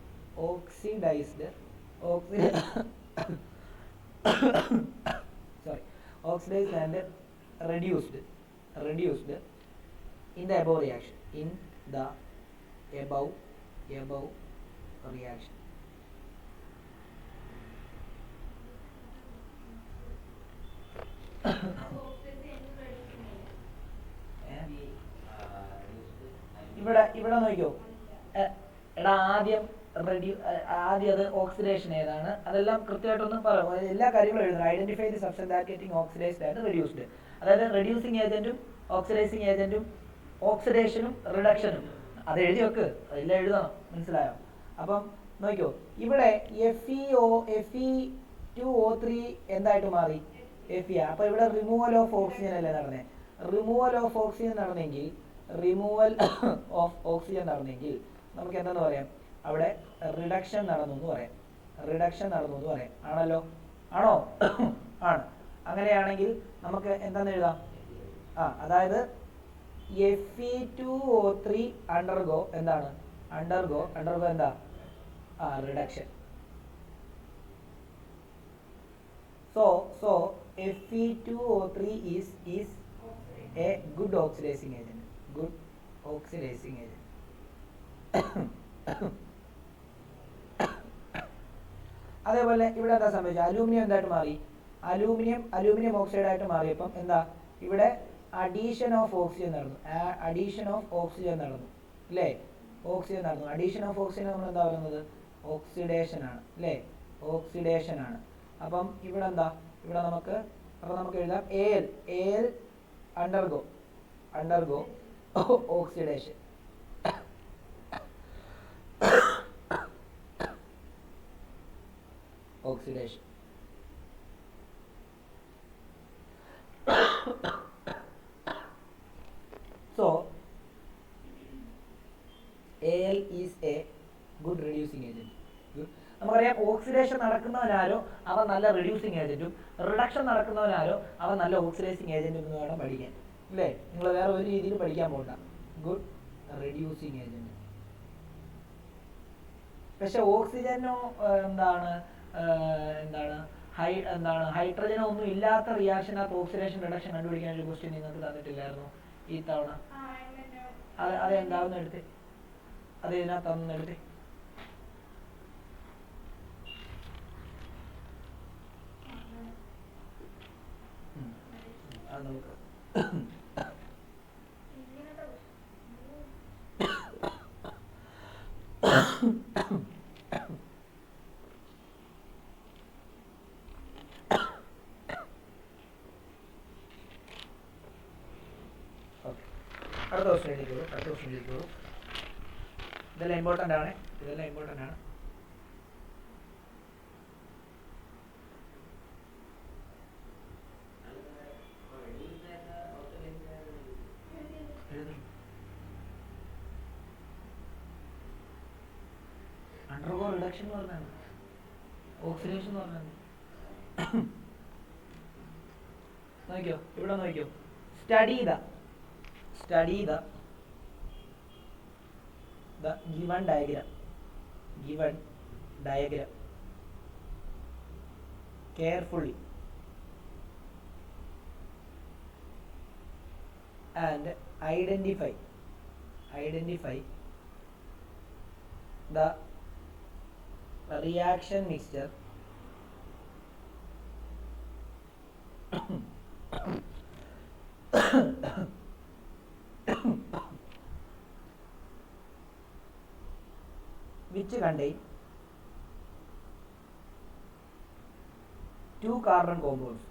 reduced in the above reaction. ഇവിടെ നോക്കിയോ. എടാ ആദ്യം അത് ഓക്സിഡേഷൻ ഏതാണ്, അതെല്ലാം കൃത്യമായിട്ടൊന്നും പറയാം. എല്ലാ കാര്യങ്ങളും എഴുതണം. Identify the substance that getting oxidised and reduced. അതായത് റെഡ്യൂസിങ് ഏജന്റും ഓക്സിഡൈസിങ് ഏജന്റും ഓക്സിഡേഷനും റിഡക്ഷനും അത് എഴുതി വെക്ക്, അതെല്ലാം എഴുതണം. മനസ്സിലായോ? അപ്പം നോക്കിയോ, ഇവിടെ Fe2O3 എന്തായിട്ട് മാറി? Fe. അപ്പൊ ഇവിടെ റിമൂവൽ ഓഫ് ഓക്സിജൻ അല്ലേ നടന്നേ? റിമൂവൽ ഓഫ് ഓക്സിജൻ നടന്നെങ്കിൽ നമുക്ക് എന്തെന്ന് പറയാം? അവിടെ റിഡക്ഷൻ നടന്നു എന്ന് പറയാം. ആണല്ലോ? ആണോ? ആണ്. അങ്ങനെയാണെങ്കിൽ നമുക്ക് എന്താന്ന് എഴുതാം? അതായത് Fe2O3 അണ്ടർഗോ എന്താണ്? അണ്ടർഗോ എന്താ? Reduction. So Fe2O3 is a good oxidizing agent. അതേപോലെ ഇവിടെ എന്താ സംഭവിച്ചത്? അലൂമിനിയം എന്തായിട്ട് മാറി? അലൂമിനിയം ഓക്സൈഡ് ആയിട്ട് മാറിയപ്പം എന്താ? ഇവിടെ അഡീഷൻ ഓഫ് ഓക്സിജൻ നടന്നു. അല്ലേ? അഡീഷൻ ഓഫ് ഓക്സിജൻ നമ്മൾ എന്താ പറയുന്നത്? ഓക്സിഡേഷൻ ആണ്. അല്ലേ? ഓക്സിഡേഷൻ ആണ്. അപ്പം ഇവിടെ എന്താ? ഇവിടെ നമുക്ക് എഴുതാം AL undergo oxidation. So AL is a good reducing agent. നമുക്കറിയാം ഓക്സിഡേഷൻ നടക്കുന്നവനാരോ അവൻ നല്ല റെഡ്യൂസിങ് ഏജന്റും, റിഡക്ഷൻ നടക്കുന്നവനാരോ അവൻ നല്ല ഓക്സിഡൈസിങ് ഏജന്റും എന്ന് വേണം പഠിക്കാൻ. അല്ലേ? നിങ്ങൾ വേറെ ഒരു രീതിയിൽ പഠിക്കാൻ പോകണ്ട. Good reducing agent. പക്ഷെ ഓക്സിജനോ എന്താണ് ഹൈഡ്രജനോ ഒന്നും ഇല്ലാത്ത റിയാക്ഷനകത്ത് ഓക്സിഡേഷൻ റിഡക്ഷൻ കണ്ടുപിടിക്കാൻ ഒരു ക്വസ്റ്റ്യൻ നിങ്ങൾക്ക് തന്നിട്ടില്ലായിരുന്നു ഈ തവണ? അതെന്താവുന്ന എടുത്തേ? അത് ഇതിനകത്ത് എടുത്തേ. അത് നമുക്ക് അടുത്ത ക്വസ്റ്റ്യൻ എഴുതിക്കോളൂ. ഇതെല്ലാം ഇമ്പോർട്ടൻ്റ് ആണ്. അണ്ടർഗോ റിഡക്ഷൻ എന്ന് പറഞ്ഞാണ്, ഓക്സിഡേഷൻ എന്ന് പറഞ്ഞാണ്. നോക്കിയോ, ഇവിടെ നോക്കിയോ. Study the given diagram carefully and identify the reaction mixture which contain two carbon compounds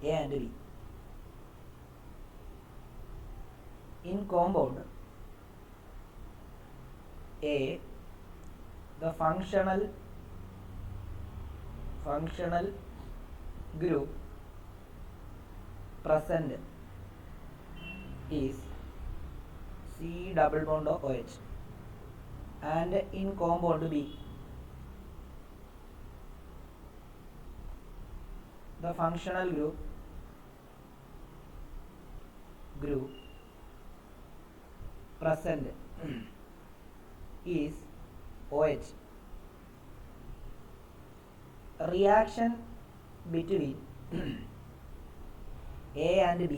A and B. In compound A, the functional group present is C double bond of OH, and in compound B, the functional group present is OH. Reaction between A and B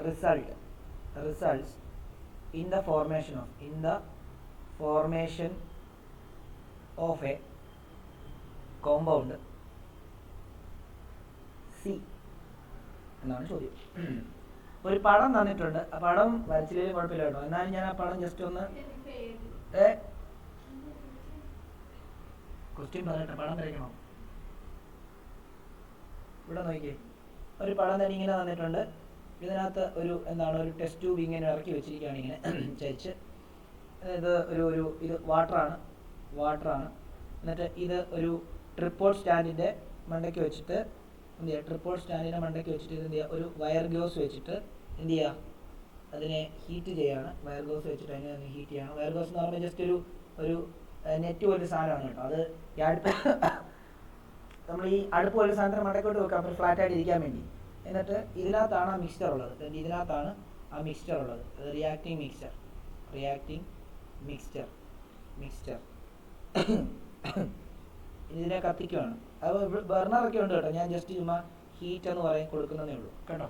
results in the formation of a compound C എന്നാണ് ചോദ്യം. ഒരു പടം തന്നിട്ടുണ്ട്. ആ പടം വരച്ചില്ലെങ്കിലും കുഴപ്പമില്ല കേട്ടോ. എന്നാലും ഞാൻ ആ പടം ജസ്റ്റ് ഒന്ന് ക്വസ്റ്റ്യൻ പറയട്ടെ. പടം വരയ്ക്കണോ? ഇവിടെ നോക്കിയേ, ഒരു പടം തന്നെ ഇങ്ങനെ തന്നിട്ടുണ്ട്. ഇതിനകത്ത് ഒരു ടെസ്റ്റ് ട്യൂബ് ഇങ്ങനെ ഇറക്കി വെച്ചിരിക്കുകയാണ്, ഇങ്ങനെ ചരിച്ച്. ഇത് ഇത് വാട്ടറാണ്. എന്നിട്ട് ഇത് ഒരു ട്രിപ്പോഡ് സ്റ്റാൻഡിൻ്റെ മണ്ടയ്ക്ക് വെച്ചിട്ട് എന്ത് ചെയ്യുക, ട്രിപ്പോഡ് സ്റ്റാൻഡിൻ്റെ മണ്ടയ്ക്ക് വെച്ചിട്ട് ഇത് എന്ത് ചെയ്യുക, ഒരു വയർ ഗ്ലോസ് വെച്ചിട്ട് എന്ത് ചെയ്യുക, അതിനെ ഹീറ്റ് ചെയ്യാണ്. വയർ ഗ്ലോസ് വെച്ചിട്ട് അതിനെ ഹീറ്റ് ചെയ്യണം. വയർ ഗ്ലോസ് എന്ന് പറയുമ്പോൾ ജസ്റ്റ് ഒരു നെറ്റ് പോലൊരു സാധനമാണ് കേട്ടോ. അത് ഈ അടുപ്പ് നമ്മൾ ഈ അടുപ്പ് പോലെ സാധനത്തിന് മണ്ടക്കോട്ട് വെക്കാം, അപ്പോൾ ഫ്ലാറ്റായിട്ട് ഇരിക്കാൻ വേണ്ടി. എന്നിട്ട് ഇതിനകത്താണ് ആ മിക്സ്ചർ ഉള്ളത്. ഇതിനകത്താണ് ആ മിക്സ്ചർ ഉള്ളത്. അത് റിയാക്റ്റിംഗ് മിക്സ്ചർ ഇതിനെ കത്തിക്കുവാണ്. അത് ബർണറൊക്കെ ഉണ്ട് കേട്ടോ. ഞാൻ ജസ്റ്റ് ചുമ്മാ ഹീറ്റ് എന്ന് പറയും കൊടുക്കുന്നതേ ഉള്ളൂ കേട്ടോ.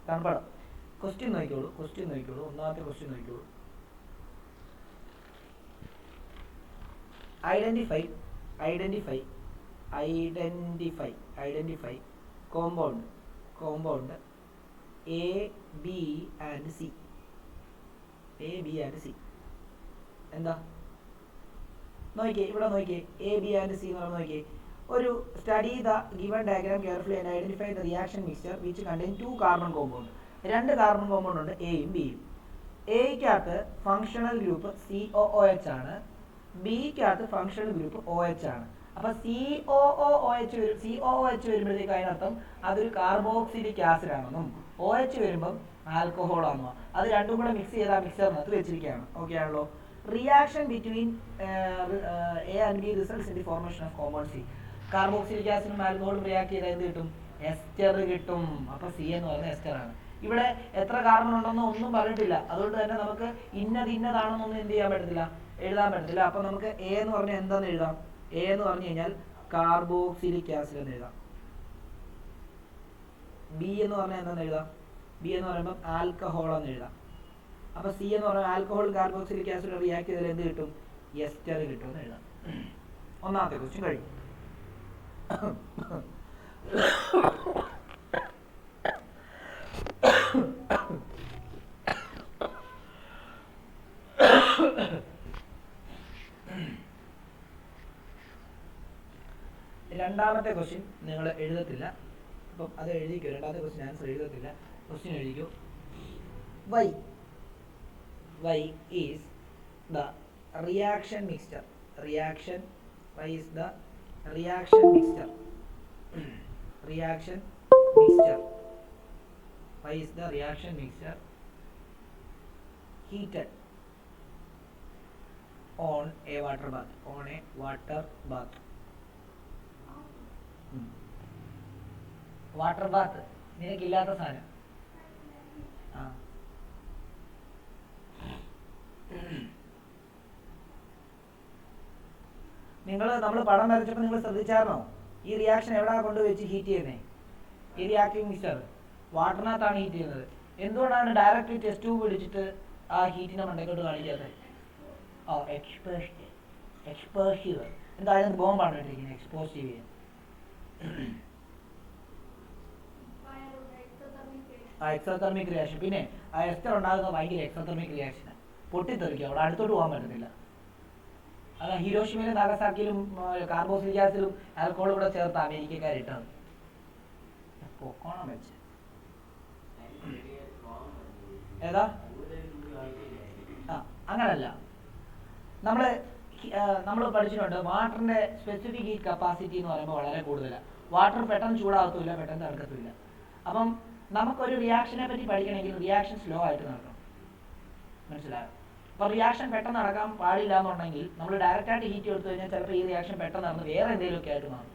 തണുപ്പാണ്. ക്വസ്റ്റ്യൻ നോക്കിക്കോളൂ. ഒന്നാമത്തെ ക്വസ്റ്റ്യൻ നോക്കിക്കോളൂ. Identify compound A B and C. എന്താ നോക്കിയേ, ഇവിടെ നോക്കിയേ, എ ബി ആൻഡ് സി എന്ന് പറഞ്ഞ് നോക്കിയേ. ഒരു study the given diagram carefully and identify the reaction mixture which contain 2 carbon compound. 2 carbon compound ഉണ്ട്, എയും ബിയും. എയ്ക്കകത്ത് ഫങ്ഷണൽ ഗ്രൂപ്പ് COOH ആണ്, ബിക്കകത്ത് ഫങ്ഷണൽ ഗ്രൂപ്പ് OH ആണ്. അപ്പൊ COOH വരുമ്പോഴത്തേക്ക് അതിനർത്ഥം അതൊരു കാർബോക്സിലിക് ആസിഡ് ആണെന്നും OH വരുമ്പം ആൽക്കഹോൾ ആണെന്നോ. അത് രണ്ടും കൂടെ മിക്സ് ചെയ്ത് ആ മിക്സറിനകത്ത് വെച്ചിരിക്കുകയാണ്. ഓക്കെ ആണല്ലോ. Reaction between A and B results in the formation of compound C. Carboxylic ആസിഡും ആൽക്കഹോളും റിയാക്ട് ചെയ്താൽ എന്ത് കിട്ടും? എസ്റ്റർ കിട്ടും. അപ്പൊ സി എന്ന് പറയുന്നത് എസ്റ്റർ ആണ്. ഇവിടെ എത്ര കാർബൺ ഉണ്ടെന്നോ ഒന്നും പറഞ്ഞിട്ടില്ല. അതുകൊണ്ട് തന്നെ നമുക്ക് ഇന്നതാണെന്നൊന്നും എന്ത് ചെയ്യാൻ പറ്റത്തില്ല, എഴുതാൻ പറ്റത്തില്ല. അപ്പൊ നമുക്ക് എ എന്ന് പറഞ്ഞാൽ എന്താന്ന് എഴുതാം? എ എന്ന് പറഞ്ഞു കഴിഞ്ഞാൽ കാർബോക്സിലിക് ആസിഡ് എന്ന് എഴുതാം. ബി എന്ന് പറഞ്ഞാൽ എന്താന്ന് എഴുതാം? ബി എന്ന് പറയുമ്പോൾ ആൽക്കഹോൾ എന്ന് എഴുതാം. അപ്പൊ സി എന്ന് പറഞ്ഞാൽ ആൽക്കഹോൾ കാർബോക്സിലിക് ആസിഡ് റിയാക്ട് ചെയ്താൽ എന്ത് കിട്ടും? എസ്റ്റർ കിട്ടും എന്ന് എഴുതാം. ഒന്നാമത്തെ ക്വസ്റ്റ്യൻ കഴിഞ്ഞു. രണ്ടാമത്തെ ക്വസ്റ്റ്യൻ നിങ്ങൾ എഴുതത്തില്ല, അപ്പം അത് എഴുതിക്കോ. രണ്ടാമത്തെ ക്വസ്റ്റ്യൻ ആൻസർ എഴുതത്തില്ല, ക്വസ്റ്റ്യൻ എഴുതിക്കോ. Why is the reaction mixture. Why is the reaction mixture. Why is the reaction mixture heated on a water bath? Water bath നിനക്കില്ലാത്ത സാധനം. നമ്മൾ പടം വരച്ചപ്പോൾ നിങ്ങൾ ശ്രദ്ധിച്ചായിരുന്നോ? ഈ റിയാക്ഷൻ എവിടാ കൊണ്ടുവച്ച് ഹീറ്റ് ചെയ്യുന്നത്? ഈ റിയാക്ടിംഗ് മിക്സ്ചർ വാട്ടറിനകത്താണ് ഹീറ്റ് ചെയ്യുന്നത്. എന്തുകൊണ്ടാണ് ഡയറക്റ്റ് ടെസ്റ്റ് ട്യൂബ് പിടിച്ചിട്ട് ആ ഹീറ്റിനെ മണ്ടയ്ക്കോട്ട് കാണിക്കാത്തത്? എക്സ്പോസീവ്. എന്തായാലും ബോംബാണ് ഇട്ടിരിക്കുന്നത്, എക്സ്പോസീവ്. Exothermic reaction. പിന്നെ ആ എസ്റ്റർ ഉണ്ടാകുന്ന ഭയങ്കര എക്സോതെർമിക് റിയാക്ഷൻ, പൊട്ടിത്തെറിക്കും. അവിടെ അടുത്തോട്ട് പോകാൻ പറ്റത്തില്ല. അത് ഹിരോഷിമയിലും നാഗസാക്കിയിലും കാർബോക്സിലിക് ആസിഡും ആൽക്കഹോളും കൂടെ ചേർത്ത് അമേരിക്കക്കാരിട്ടത്. പൊക്കോണം വെച്ച് ഏതാ? അങ്ങനല്ല. നമ്മൾ പഠിച്ചിട്ടുണ്ട് വാട്ടറിന്റെ സ്പെസിഫിക് ഹീറ്റ് കപ്പാസിറ്റി എന്ന് പറയുമ്പോൾ വളരെ കൂടുതലാണ്. വാട്ടർ പെട്ടെന്ന് ചൂടാകത്തുമില്ല, പെട്ടെന്ന് തണുക്കത്തുമില്ല. അപ്പം നമുക്കൊരു റിയാക്ഷനെ പറ്റി പഠിക്കണമെങ്കിൽ റിയാക്ഷൻ സ്ലോ ആയിട്ട് നടക്കണം. മനസ്സിലായോ? അപ്പോൾ റിയാക്ഷൻ പെട്ടെന്ന് നടക്കാൻ പാടില്ല എന്നുണ്ടെങ്കിൽ നമ്മൾ ഡയറക്റ്റായിട്ട് ഹീറ്റ് കൊടുത്തു കഴിഞ്ഞാൽ ചിലപ്പോൾ ഈ റിയാക്ഷൻ പെട്ടെന്ന് നടന്ന് വേറെ എന്തെങ്കിലുമൊക്കെ ആയിട്ട് മാറും.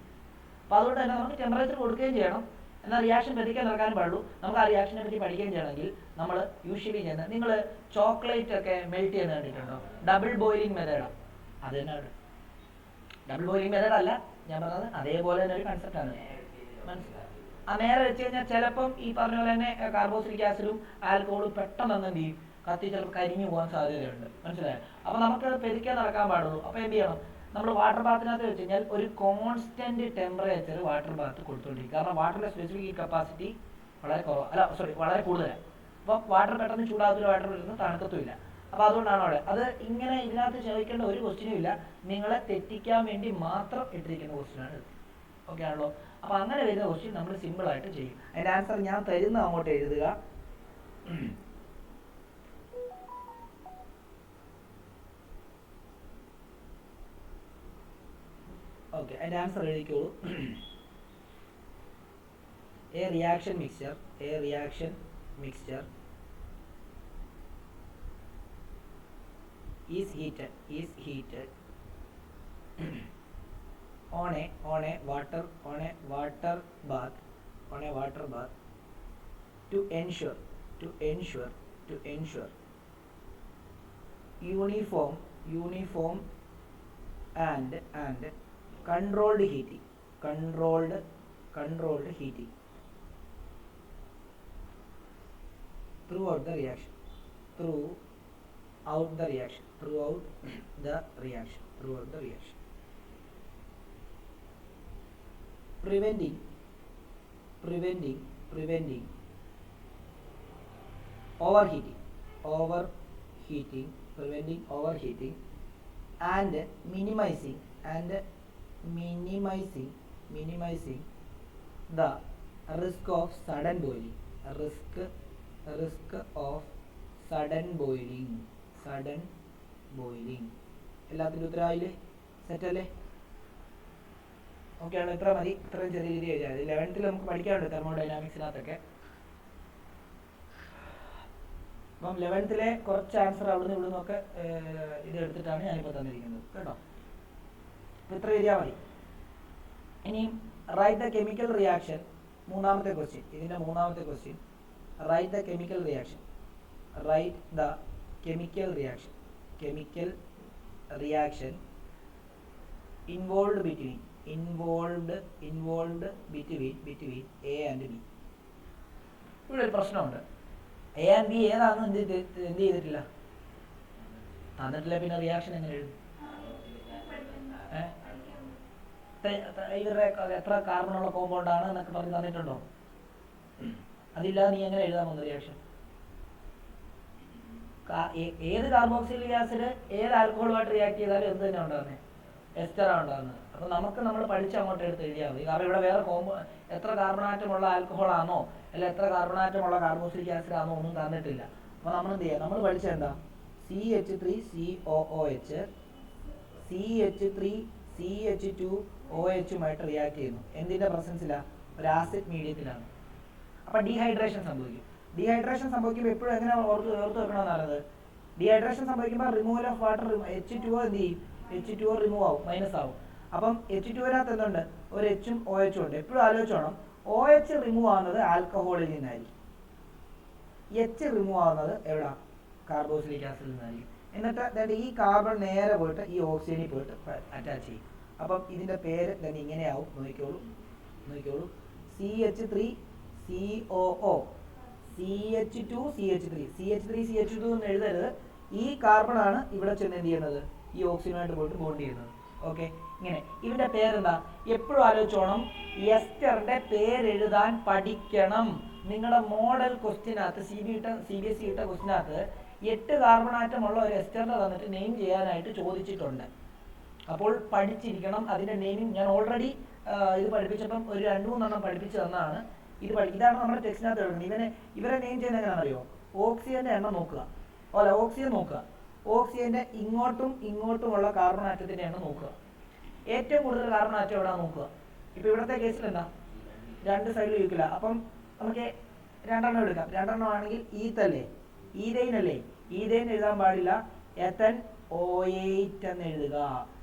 അപ്പോൾ അതുകൊണ്ട് തന്നെ നമുക്ക് ടെമ്പറേച്ചർ കൊടുക്കുകയും ചെയ്യണം, എന്നാൽ റിയാക്ഷൻ പതിക്കാൻ നടക്കാനും പാടുള്ളൂ. നമുക്ക് ആ റിയാക്ഷനെ പറ്റി പഠിക്കുകയും ചെയ്യണമെങ്കിൽ നമ്മൾ യൂഷ്വലി ചെയ്യുന്നത്, നിങ്ങൾ ചോക്ലേറ്റ് ഒക്കെ മെൽറ്റ് ചെയ്യുന്നത് കണ്ടിട്ടുണ്ടോ? ഡബിൾ ബോയിലിംഗ് മെത്തേഡാണ്. അത് തന്നെ ഡബിൾ ബോയിലിംഗ് മെത്തേഡ് അല്ല ഞാൻ പറഞ്ഞത്, അതേപോലെ തന്നെ ഒരു കൺസെപ്റ്റാണ്. മനസ്സിലായി? ആ നേരെ വെച്ച് കഴിഞ്ഞാൽ ചിലപ്പം ഈ പറഞ്ഞ പോലെ തന്നെ കാർബോക്സിലിക് ആസിഡും ആൽക്കഹോളും പെട്ടെന്ന് എന്ത് ചെയ്യും? കത്തി ചിലപ്പോൾ കരിഞ്ഞു പോകാൻ സാധ്യതയുണ്ട്. മനസ്സിലായോ? അപ്പോൾ നമുക്ക് പെരുക്കാൻ നടക്കാൻ പാടുള്ളൂ. അപ്പോൾ എന്ത് ചെയ്യണം? നമ്മൾ വാട്ടർ ബാത്തിനകത്ത് വെച്ച് കഴിഞ്ഞാൽ ഒരു കോൺസ്റ്റന്റ് ടെമ്പറേച്ചർ വാട്ടർ ബാത്ത് കൊടുത്തുകൊണ്ടിരിക്കും. കാരണം വാട്ടറിന്റെ സ്പെസിഫിക് കപ്പാസിറ്റി വളരെ വളരെ കൂടുതലാണ്. അപ്പോൾ വാട്ടർ പെട്ടെന്ന് ചൂടാകത്തില്ല, വാട്ടർ വരുന്ന തണുക്കത്തുമില്ല. അപ്പോൾ അതുകൊണ്ടാണ് അവിടെ അത് ഇങ്ങനെ ഇതിനകത്ത് ചോദിക്കേണ്ട ഒരു ക്വസ്റ്റ്യനും ഇല്ല. നിങ്ങളെ തെറ്റിക്കാൻ വേണ്ടി മാത്രം ഇട്ടിരിക്കുന്ന ക്വസ്റ്റ്യനാണ് ഇത്. ഓക്കെ ആണല്ലോ? അപ്പോൾ അങ്ങനെ വരുന്ന ക്വസ്റ്റ്യൻ നമ്മൾ സിമ്പിളായിട്ട് ചെയ്യും. അതിൻ്റെ ആൻസർ ഞാൻ തരുന്ന അങ്ങോട്ട് എഴുതുക. ഓക്കെ, അതിൻ്റെ answer എഴുതിക്കോളൂ. A reaction mixture is heated on a water bath to ensure uniform and controlled heating throughout the reaction, preventing overheating and minimizing the risk of sudden boiling. എല്ലാത്തിനും ഉത്തരവായില്ലേ? സെറ്റല്ലേ? ഓക്കെ ആണ്. ഇത്ര മതി. ഇത്രയും ചെറിയ രീതി എഴുതിയാൽ 11th നമുക്ക് പഠിക്കാനുണ്ട് തെർമോഡൈനാമിക്സിനകത്തൊക്കെ. അപ്പം 11th കുറച്ച് ആൻസർ അവിടുന്ന് ഇവിടുന്നൊക്കെ ഇത് എടുത്തിട്ടാണ് ഞാനിപ്പോൾ തന്നിരിക്കുന്നത് കേട്ടോ. അപ്പോൾ ഇത്ര എഴുതിയാൽ മതി. ഇനിയും റൈറ്റ് ദ കെമിക്കൽ റിയാക്ഷൻ, മൂന്നാമത്തെ ക്വസ്റ്റ്യൻ. ഇതിൻ്റെ മൂന്നാമത്തെ question, write the chemical reaction involved between A and B. ഇവിടെ ഒരു പ്രശ്നമുണ്ട്. A and B ഏതാണെന്ന് എന്ത് ചെയ്തിട്ടില്ല, തന്നിട്ടില്ല. പിന്നെ റിയാക്ഷൻ എങ്ങനെ എഴുതും? ഇവരുടെ എത്ര കാർബണുള്ള കോമ്പൗണ്ടാണ് എന്നൊക്കെ പറഞ്ഞ് തന്നിട്ടുണ്ടോ? അതില്ലാതെ നീ എങ്ങനെ എഴുതാൻ പോകുന്ന റിയാക്ഷൻ? ഏത് കാർബോക്സിലിക് ആസിഡ് ഏത് ആൽക്കഹോളുമായിട്ട് റിയാക്ട് ചെയ്താലും എന്ത് തന്നെ ഉണ്ടാകുന്നത്? എസ്റ്ററാണ് ഉണ്ടാകുന്നത്. അപ്പോൾ നമ്മൾ പഠിച്ച് അങ്ങോട്ട് എടുത്ത് എഴുതിയാൽ മതി. കാരണം ഇവിടെ വേറെ എത്ര കാർബണാറ്റമുള്ള ആൽക്കഹോളാണോ അല്ല എത്ര കാർബണാറ്റമുള്ള കാർബോക്സിലിക് ആസിഡ് ആണോ ഒന്നും തന്നിട്ടില്ല. അപ്പോൾ നമ്മൾ എന്ത് ചെയ്യുക? നമ്മൾ പഠിച്ചത് എന്താ? CH3COOH CH3CH2OH റിയാക്ട് ചെയ്യുന്നു. എന്തിൻ്റെ പ്രസൻസിലാണ്? ഒരു ആസിഡ് മീഡിയത്തിലാണ്. അപ്പം ഡീഹൈഡ്രേഷൻ സംഭവിക്കും. സംഭവിക്കുമ്പോൾ എപ്പോഴും എങ്ങനെ ഓർത്ത് വെക്കണമെന്ന് പറയുന്നത്? ഡീഹൈഡ്രേഷൻ സംഭവിക്കുമ്പോൾ റിമൂവൽ ഓഫ് വാട്ടർ, H2O എന്ത് ചെയ്യും? H2O റിമൂവ് ആവും, മൈനസ് ആവും. അപ്പം H2O-നകത്ത് എന്തുണ്ട്? ഒരു H ഉം OH ഉണ്ട്. എപ്പോഴും ആലോചിച്ചോണം, OH റിമൂവ് ആവുന്നത് ആൽക്കഹോളിൽ നിന്നായിരിക്കും, H റിമൂവ് ആവുന്നത് എവിടെ? കാർബോക്സിലിക് ആസിഡിൽ നിന്നായിരിക്കും. എന്നിട്ട് ഈ കാർബൺ നേരെ പോയിട്ട് ഈ ഓക്സിജനിൽ പോയിട്ട് അറ്റാച്ച് ചെയ്യും. അപ്പം ഇതിൻ്റെ പേര് തന്നെ ഇങ്ങനെയാവും. നോക്കിക്കോളൂ. CH3COO CH2CH3 എന്ന് എഴുതരുത്. ഈ കാർബണാണ് ഇവിടെ ചെന്ന് എന്ത് ചെയ്യുന്നത്? ഈ ഓക്സിജനുമായിട്ട് പോയിട്ട് ബോണ്ട് ചെയ്യുന്നത്. ഓക്കെ, ഇങ്ങനെ. ഇതിൻ്റെ പേരെന്താ? എപ്പോഴും ആലോചിച്ചോണം, എസ്റ്ററിന്റെ പേരെഴുതാൻ പഠിക്കണം. നിങ്ങളുടെ മോഡൽ ക്വസ്റ്റ്യനകത്ത് CBSE ഇട്ട ക്വസ്റ്റ്യനകത്ത് 8 കാർബണാറ്റമുള്ള ഒരു എസ്റ്ററിനെ തന്നിട്ട് നെയിം ചെയ്യാനായിട്ട് ചോദിച്ചിട്ടുണ്ട്. അപ്പോൾ പഠിച്ചിരിക്കണം അതിൻ്റെ നെയിമിങ്. ഞാൻ ഓൾറെഡി ഇത് പഠിപ്പിച്ചപ്പം ഒരു 2-3 എണ്ണം പഠിപ്പിച്ച് തന്നാണ്. ഇതാണ് നമ്മുടെ ടെക്സ്റ്റിനകത്ത് എഴുതുന്നത്. ഇവരെ നെയിം ചെയ്യുന്നത് എങ്ങനെയാണെന്ന് അറിയോ? ഓക്സിജന്റെ എണ്ണം നോക്കുക. ഓക്സിജൻ നോക്കുക. ഓക്സിജന്റെ ഇങ്ങോട്ടുമുള്ള കാർബൺ ആറ്റത്തിന്റെ എണ്ണം നോക്കുക. ഏറ്റവും കൂടുതൽ കാർബൺ ആറ്റം എവിടെ നോക്കുക. ഇപ്പൊ ഇവിടുത്തെ കേസിൽ എന്താ? 2 സൈഡിൽ ഇരിക്കില്ല. അപ്പം നമുക്ക് 2 എണ്ണം എടുക്കാം. 2 എണ്ണം ആണെങ്കിൽ ഈഥൈൻ അല്ലേ? ഈഥൈൻ എഴുതാൻ പാടില്ല, എഥൻ O8 എന്ന് എഴുതുക.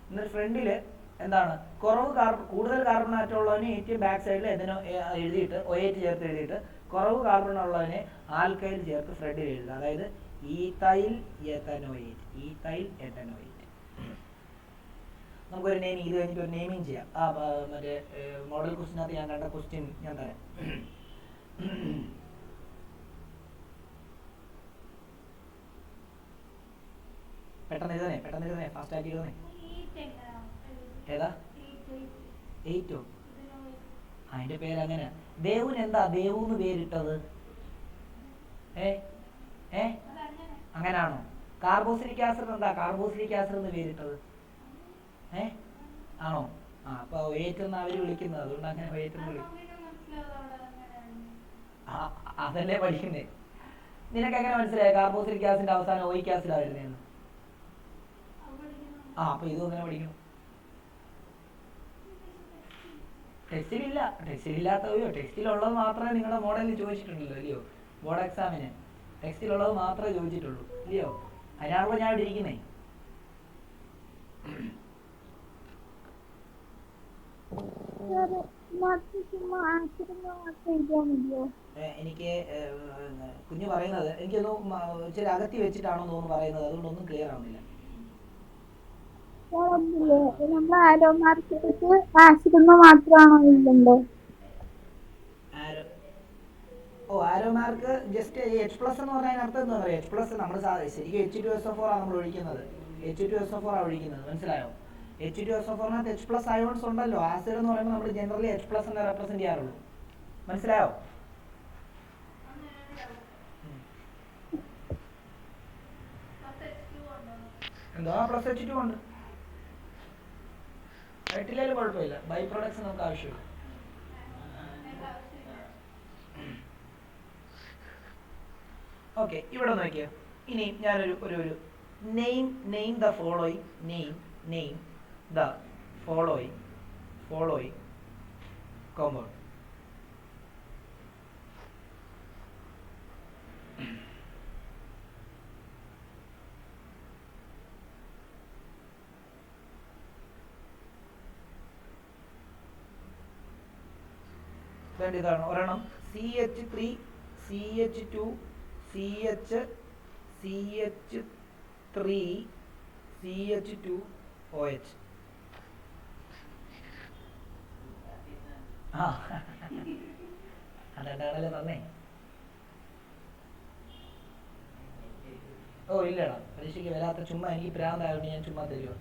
എന്നിട്ട് ഫ്രണ്ടില് എന്താണ്? കൂടുതൽ കാർബൺ ആറ്റം ഉള്ളതിന് ഏറ്റവും ബാക്ക് സൈഡിൽ എന്തിനോ എഴുതിയിട്ട് O8 ചേർത്ത് എഴുതിയിട്ട് കുറവ് കാർബൺ ഉള്ളതിനെ ആൽക്കൈൽ ചേർത്ത് ഫ്രണ്ടിൽ എഴുതുക. അതായത് ഈഥൈൽ എഥനോയേറ്റ്. നമുക്കൊരു നെയിമിങ്, ഇത് കഴിഞ്ഞിട്ട് ഒരു നെയിമിങ് ചെയ്യാം. മറ്റേ മോഡൽ ക്വസ്റ്റിനകത്ത് ഞാൻ കണ്ട ക്വസ്റ്റ്യൻ ഞാൻ തരാം. പെട്ടെന്ന് എഴുതണേ, ഫാസ്റ്റ് ആക്കി എഴുതണേ. ഏതാ? 8ഓ? അതിന്റെ പേര് അങ്ങനെ. ദേവുന് എന്താ ദേവൂന്ന് പേരിട്ടത്? അങ്ങനാണോ? കാർബോക്സിലിക് ആസിഡ് എന്താ കാർബോക്സിലിക് ആസിഡ് എന്ന് പേരിട്ടത്? ആണോ? അപ്പൊ O8 എന്ന് അവര് വിളിക്കുന്നത്, അതുകൊണ്ട് അങ്ങനെ O8 എന്ന് വിളിക്കും. അതല്ലേ പഠിക്കുന്നേ. നിനക്ക് എങ്ങനെ മനസ്സിലായി കാർബോക്സിലിക് ആസിഡിന്റെ അവസാനം ഓയിക് ആസിഡ് വരുന്നതെന്ന്? അപ്പൊ ഇതും അങ്ങനെ പഠിക്കണം. ടെക്സ്റ്റിലില്ല. ടെക്സ്റ്റിലില്ലാത്തയോ ടെക്സ്റ്റിലുള്ളത് മാത്രമേ നിങ്ങളുടെ മോഡലിൽ ചോദിച്ചിട്ടുണ്ടല്ലോ അല്ലയോ? ബോർഡ് എക്സാമിന് ടെക്സ്റ്റിലുള്ളത് മാത്രമേ ചോദിച്ചിട്ടുള്ളൂ ഇല്ലയോ? അതിനാണല്ലോ ഞാൻ ഇവിടെ ഇരിക്കുന്നേ. എനിക്ക് കുഞ്ഞ് പറയുന്നത് എനിക്കൊന്ന് ഇച്ചിരി അകത്തി വെച്ചിട്ടാണോ തോന്നുന്നു പറയുന്നത്, അതുകൊണ്ടൊന്നും ക്ലിയർ ആവുന്നില്ല. Arrow mark just H plus എന്ന് പറഞ്ഞാൽ അർത്ഥം എന്താ പറയുക? എച്ച് പ്ലസ് നമ്മൾ ശരിക്കും H2SO4 ആണ് നമ്മൾ ഒഴിക്കുന്നത്. H2SO4 ആണ് ഒഴിക്കുന്നത്, മനസ്സിലായോ? H2SO4നകത്ത് എച്ച് പ്ലസ് അയോൺസ് ഉണ്ടല്ലോ. ആസിഡ് എന്ന് പറയുമ്പോൾ നമ്മൾ ജനറലി എച്ച് പ്ലസ് എന്ന് റെപ്രസെന്റ് ചെയ്യാറുള്ളൂ, മനസ്സിലായോ? എന്തോ പ്ലസ് H2 ഉണ്ട്, ആയിട്ടില്ലാലും കുഴപ്പമില്ല. ബൈ പ്രൊഡക്ട്സ് നമുക്ക് ആവശ്യമില്ല. ഓക്കെ, ഇവിടെ നോക്കിയോ. ഇനി ഞാനൊരു ഒരു name the following name the following compound. ഇതാണ് ഒരെണ്ണം CH3 CH2 CH3 CH2OH. അതെന്താണല്ലോ തന്നെ. ഓ ഇല്ലടാ, പരീക്ഷയ്ക്ക് വരാത്ത ചുമ്മാ എനിക്ക് പ്രാന്തായതുകൊണ്ട് ഞാൻ ചുമ്മാ തരുമോ?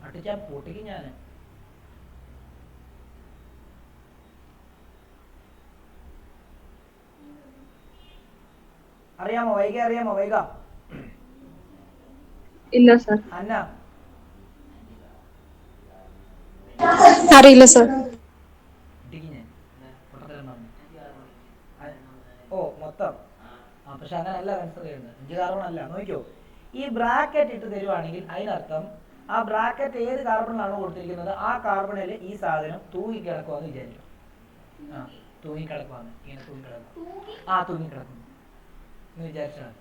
അട്ടിച്ചാ പൊട്ടിക്കും ഞാൻ. അറിയാമോ വൈക? അറിയാമോ വൈക? ഇല്ല സർ. അന്ന അറിയില്ല സർ. ഓ മൊത്തം പക്ഷെ അങ്ങനല്ല കൺസിഡർ ചെയ്യുന്നത്. 5 കാർബൺ അല്ല. നോക്കിയോ, ഈ ബ്രാക്കറ്റ് ഇട്ട് തരുവാണെങ്കിൽ അതിനർത്ഥം ആ ബ്രാക്കറ്റ് ഏത് കാർബണിലാണോ കൊടുത്തിരിക്കുന്നത് ആ കാർബണിൽ ഈ സാധനം തൂങ്ങിക്കിടക്കുവാന്ന് വിചാരിക്കും. തൂങ്ങിക്കിടക്കുവാന്ന്, ഇങ്ങനെ തൂങ്ങിക്കിടക്കുന്നു എന്ന് വിചാരിച്ചാണ്.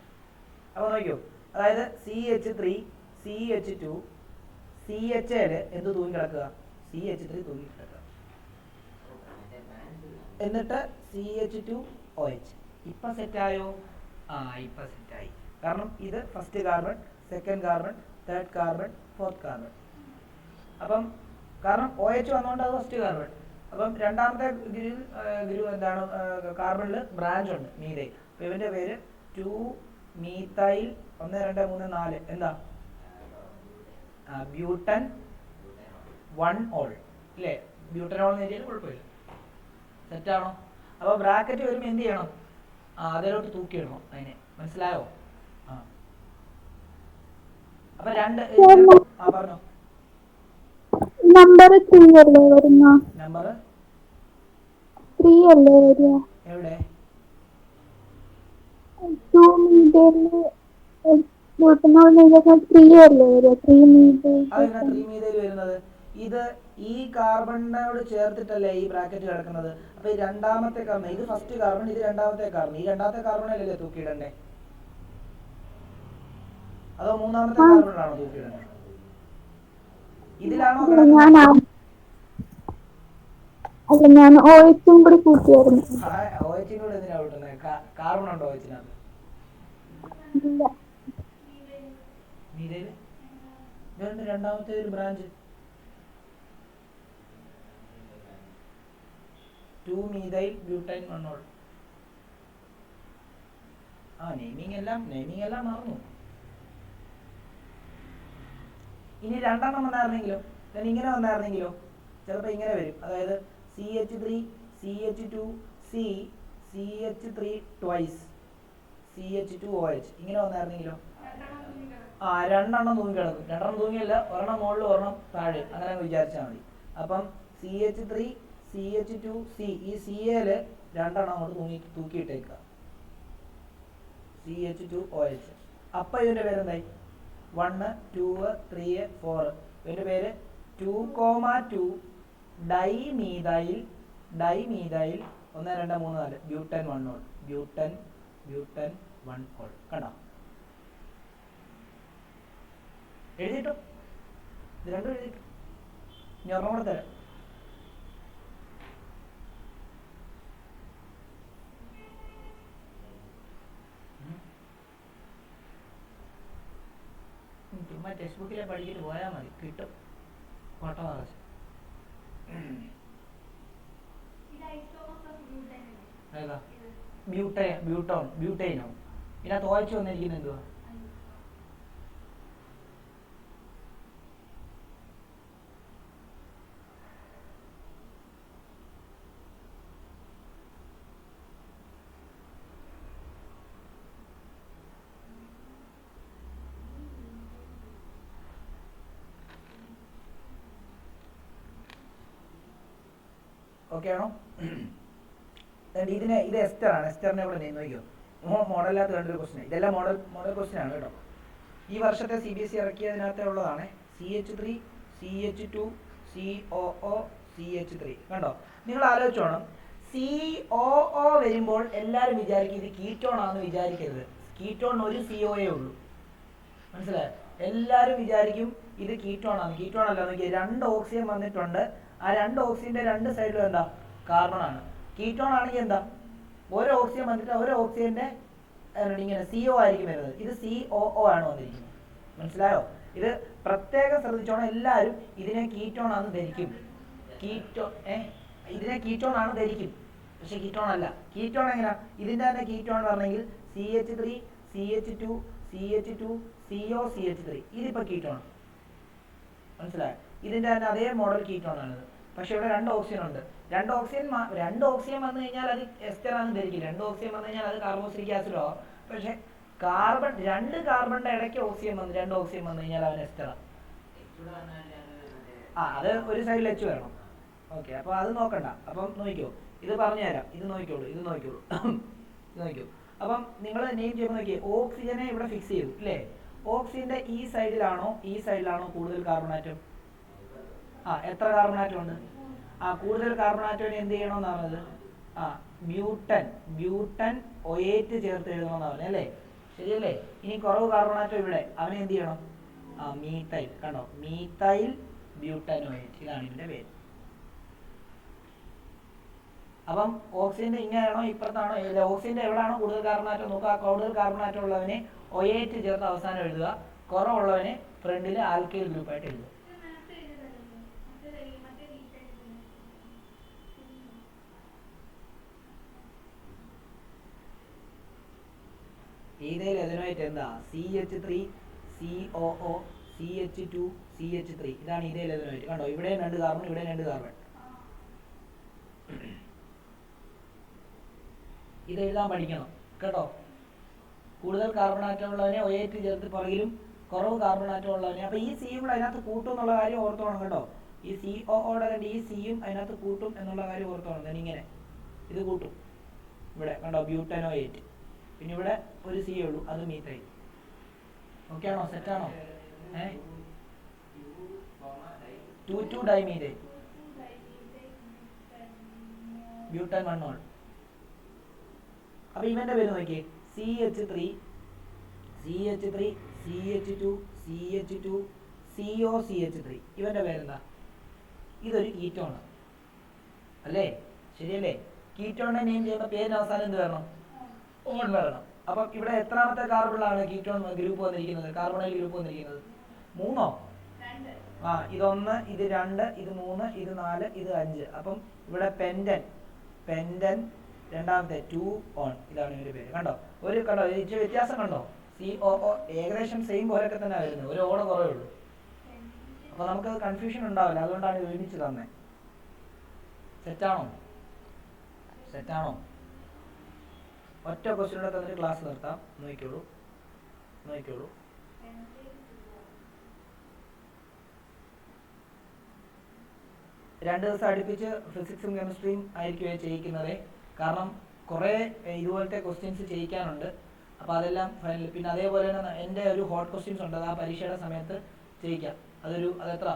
അപ്പോൾ നോക്കിയോ, അതായത് CH3 CH2 CHL എന്ത് തൂങ്ങിക്കിടക്കുക? CH3 തൂങ്ങിക്കിടക്കുക. എന്നിട്ട് CH2OH. ഇപ്പൊ സെറ്റായോ? ഇപ്പൊ സെറ്റായി. കാരണം ഇത് first carbon, second carbon, third carbon, fourth carbon. അപ്പം കാരണം OH വന്നുകൊണ്ട് അത് ഫസ്റ്റ് കാർബൺ. അപ്പം രണ്ടാമത്തെ ഗ്രൂപ്പ് എന്താണ്? കാർബണിൽ ബ്രാഞ്ച് ഉണ്ട്, മീഥൈൽ. അപ്പൊ ഇവന്റെ പേര് 2-methyl 1 2 3 4 എന്താ? ബ്യൂട്ടൻ 1-ol ഇല്ലേ? ബ്യൂട്ടനോൾ എന്ന് എഴുതിയാലും കുഴപ്പമില്ല. സെറ്റാണോ? അപ്പോൾ ബ്രാക്കറ്റ് വരുമ്പോൾ എന്ത് ചെയ്യണം? അതിലോട്ട് തൂക്കിയിടണം അതിനെ, മനസ്സിലായോ? അപ്പൊ രണ്ട് പറഞ്ഞോ. നമ്പർ 3 അല്ലേ വരുന്ന? നമ്പർ 3 അല്ലേ വരിക? എവിടെ? 2 മീറ്ററിൽ ബ്യൂട്ടനോൾ 3 അല്ലേ വരിക? 3 മീറ്റർ. അതെന്നാ 3 മീഥൈൽ വരുന്നത്? ഇത് ഈ കാർബണിനോട് ചേർത്തിട്ടല്ലേ ഈ ബ്രാക്കറ്റ് കിടക്കുന്നത്. അപ്പൊ ഈ രണ്ടാമത്തെ കാർബൺ, ഇത് ഫസ്റ്റ് കാർബൺ, ഇത് രണ്ടാമത്തെ കാർബൺ. ഈ രണ്ടാമത്തെ കാർബണിലല്ലേ തൂക്കിയിടണ്ടേ? അതോ മൂന്നാമത്തെ കാർബണിലാണോ തൂക്കിയിടണ്ടേ? ഇതിലാണോ? ഞാൻ OH കൂടി കൂട്ടിയായിരുന്നു. OH കൂടെ എന്തിനാ കൂട്ടുന്നത്? കാർബൺ ഉണ്ടോ OH-നകത്ത്? മീഥൈൽ രണ്ടാമത്തെ ഒരു branch 2-methyl butane 1-ol. Naming എല്ലാം മറന്നു. ഇനി രണ്ടെണ്ണം വന്നായിരുന്നെങ്കിലോ? ഇങ്ങനെ വന്നായിരുന്നെങ്കിലോ? ചിലപ്പോൾ ഇങ്ങനെ വരും. അതായത് CH3 CH2 C CH3 twice CH2OH ഇങ്ങനെ വന്നായിരുന്നെങ്കിലോ? രണ്ടെണ്ണം തൂങ്ങി കിടക്കും. രണ്ടെണ്ണം തൂങ്ങിയല്ല, ഒരെണ്ണം മുകളിൽ ഒരെണ്ണം താഴെ, അങ്ങനെ വിചാരിച്ചാൽ മതി. അപ്പം CH3 CH2 C, ഈ CL രണ്ടെണ്ണം അങ്ങോട്ട് തൂക്കിയിട്ടേക്കുക. CH2OH. അപ്പം ഇതിൻ്റെ പേരെന്തായി? 1 2 3 4. ഇതിൻ്റെ പേര് 2,2 dimethyl ഡൈമീഥൈൽ 1 2 3 4 ബ്യൂട്ടൻ 1 ഓൾ ബ്യൂട്ടൻ 1 ഓൾ കണ്ടോ എഴുതിട്ടോ ഇത് രണ്ടും എഴുതിട്ടോ ഇനി ഒരെണ്ണം കൂടെ തരാം ചുമ്മാ ടെക്സ്റ്റ് ബുക്കിലെ പഠിച്ചിട്ട് പോയാൽ മതി കിട്ടും ഓട്ടോമാസ് ഏതാ ബ്യൂട്ടൈനോ ഇതിനകത്ത് ഓയിച്ച് വന്നിരിക്കുന്നത് എന്തുവാ ഓക്കെ ആണോ ഇതിനെ ഇത് എസ്റ്ററാണ് എസ്റ്ററിനെ കൂടെ നോക്കിയോ മോഡലിനകത്ത് കണ്ടൊരു ക്വസ്റ്റ്യൻ ഇതെല്ലാം മോഡൽ ക്വസ്റ്റ്യൻ ആണ് കേട്ടോ ഈ വർഷത്തെ CBSE ഇറക്കിയതിനകത്ത് ഉള്ളതാണ് CH3 CH2 COO CH3 കണ്ടോ നിങ്ങൾ ആലോചിച്ചോണം COO വരുമ്പോൾ എല്ലാവരും വിചാരിക്കും ഇത് കീറ്റോൺ ആണെന്ന് വിചാരിക്കരുത് കീറ്റോൺ ഒരു COA ഉള്ളൂ മനസ്സിലായോ എല്ലാവരും വിചാരിക്കും ഇത് കീറ്റോൺ ആണ് കീറ്റോൺ അല്ല നോക്കിയ 2 ഓക്സിജൻ വന്നിട്ടുണ്ട് ആ 2 ഓക്സിജന്റെ 2 സൈഡിലും എന്താ കാർബൺ ആണ് കീറ്റോൺ ആണെങ്കിൽ എന്താ ഒരു ഓക്സിജൻ വന്നിട്ട് ഒരു ഓക്സിജന്റെ ഇങ്ങനെ CO ആയിരിക്കും വരുന്നത് ഇത് COO ആണ് വന്നിരിക്കുന്നത് മനസ്സിലായോ ഇത് പ്രത്യേകം ശ്രദ്ധിച്ചോണം എല്ലാവരും ഇതിനെ കീറ്റോൺ ആണെന്ന് ധരിക്കും ഇതിനെ കീറ്റോൺ ആണ് ധരിക്കും പക്ഷെ കീറ്റോൺ അല്ല കീറ്റോൺ എങ്ങനെയാ ഇതിന്റെ തന്നെ കീറ്റോൺ പറഞ്ഞെങ്കിൽ CH3 CH2 CH2 CO CH3 ഇതിപ്പോ കീറ്റോൺ മനസ്സിലായോ ഇതിന്റെ തന്നെ അതേ മോഡൽ കീറ്റോൺ ആണിത് പക്ഷെ ഇവിടെ 2 ഓക്സിജൻ ഉണ്ട് 2 ഓക്സിജൻ വന്നു കഴിഞ്ഞാൽ അത് എസ്റ്റർ ആണെന്ന് ധരിക്കും 2 ഓക്സിജൻ വന്നു കഴിഞ്ഞാൽ അത് കാർബോക്സിലിക് ആസിഡോ പക്ഷെ കാർബൺ 2 കാർബണിന്റെ ഇടയ്ക്ക് ഓക്സിജൻ വന്നു 2 ഓക്സിജൻ വന്നു കഴിഞ്ഞാൽ അവൻ എസ്റ്ററാ അത് ഒരു സൈഡിൽ H വരണം ഓക്കെ അപ്പൊ അത് നോക്കണ്ട അപ്പം നോക്കിക്കോ ഇത് പറഞ്ഞു തരാം ഇത് നോക്കിക്കോളൂ അപ്പം നിങ്ങൾ നെയിം ചെയ്യുമ്പോൾ നോക്കിയേ ഓക്സിജനെ ഇവിടെ ഫിക്സ് ചെയ്തു അല്ലേ ഓക്സിജന്റെ ഈ സൈഡിലാണോ കൂടുതൽ കാർബൺ ആറ്റം എത്ര കാർബൺ ആറ്റം ഉണ്ട് കൂടുതൽ കാർബൺ ആറ്റോനെ എന്ത് ചെയ്യണമെന്ന് പറഞ്ഞത് ബ്യൂട്ടൻ OH ചേർത്ത് എഴുതണമെന്ന് പറഞ്ഞു അല്ലേ ശരിയല്ലേ ഇനി കുറവ് കാർബൺ ആറ്റം ഇവിടെ അവനെ എന്ത് ചെയ്യണം മീത്തൈൽ കണ്ടോ മീത്തൈൽ ബ്യൂട്ടൻ OH ഇതാണ് ഇതിന്റെ പേര് അപ്പം ഓക്സിജന്റെ ഇങ്ങനെയാണോ ഇപ്പുറത്താണോ ഓക്സിജന്റെ എവിടെയാണോ കൂടുതൽ കാർബൺ ആറ്റം നോക്കുക കൂടുതൽ കാർബൺ ആറ്റം ഉള്ളവനെ OH ചേർത്ത് അവസാനം എഴുതുക കുറവുള്ളവനെ ഫ്രണ്ടിൽ ആൽക്കൈൽ ഗ്രൂപ്പായിട്ട് എഴുതുക ഈതയിൽ എഥനോയിട്ട് എന്താ CH3 COO CH2 CH3 ഇതാണ് ഈതയിൽ എഥനോയിട്ട് കണ്ടോ ഇവിടെ 2 കാർബൺ ഇവിടെ 2 കാർബൺ ഇത് എഴുതാൻ പഠിക്കണം കേട്ടോ കൂടുതൽ കാർബൺ ആറ്റം ഉള്ളവനെ OH ചേർത്ത് പുറകിലും കുറവ് കാർബൺ ആറ്റം ഉള്ളവനെ അപ്പൊ ഈ C കൂടെ അതിനകത്ത് കൂട്ടും എന്നുള്ള കാര്യം ഓർത്തോണം കേട്ടോ ഈ COOടെ കണ്ട് ഈ സിയും അതിനകത്ത് കൂട്ടും എന്നുള്ള കാര്യം ഓർത്തോണം തന്നെ ഇങ്ങനെ ഇത് കൂട്ടും ഇവിടെ കണ്ടോ ബ്യൂട്ടൻ OH പിന്നെ ഇവിടെ ഒരു C ഉള്ളൂ അത് മീത്തൈൽ ഓക്കെ ആണോ സെറ്റാണോ 2,2 ഡൈമീഥൈൽ ബ്യൂട്ടൻ 1 ഓൾ അപ്പൊ ഇവന്റെ പേര് നോക്കിയേ CH3 CH2 CO CH3 ഇവന്റെ പേരെന്താ ഇതൊരു കീറ്റോൺ അല്ലേ ശരിയല്ലേ കീറ്റോണിനെ നെയിം ചെയ്യുന്ന പേരിന് അവസാനം എന്ത് വരണം ഓൺ വരണം അപ്പം ഇവിടെ എത്രാമത്തെ കാർബണിലാണ് കീറ്റോൺ ഗ്രൂപ്പ് വന്നിരിക്കുന്നത് കാർബണൈൽ ഗ്രൂപ്പ് വന്നിരിക്കുന്നത് 3 ഇത് 1 ഇത് 2 ഇത് 3 ഇത് 4 ഇത് 5 അപ്പം ഇവിടെ പെൻഡൻ രണ്ടാമത്തെ 2 ഓൺ ഇതാണ് ഇതിന്റെ പേര് കണ്ടോ ഇതിന്റെ വ്യത്യാസം കണ്ടോ COO ഏകദേശം സെയിം പോലെയൊക്കെ തന്നെ വരുന്നത് ഒരു ഓടെ കുറവേ ഉള്ളൂ അപ്പൊ നമുക്കത് കൺഫ്യൂഷൻ ഉണ്ടാവില്ല അതുകൊണ്ടാണ് ഇത് ഒരുമിച്ച് തന്നെ സെറ്റാണോ ഒറ്റ ക്വസ്റ്റ്യനോടെ തന്നിട്ട് ക്ലാസ് നിർത്താം നോക്കിക്കോളൂ 2 ദിവസം അടുപ്പിച്ച് ഫിസിക്സും കെമിസ്ട്രിയും ആയിരിക്കും ചെയ്യിക്കുന്നത് കാരണം കുറേ ഇതുപോലത്തെ ക്വസ്റ്റ്യൻസ് ചെയ്യിക്കാനുണ്ട് അപ്പോൾ അതെല്ലാം ഫൈനൽ പിന്നെ അതേപോലെ തന്നെ എൻ്റെ ഒരു ഹോട്ട് ക്വസ്റ്റ്യൻസ് ഉണ്ട് അത് ആ പരീക്ഷയുടെ സമയത്ത് ചെയ്യിക്കാം അതെത്ര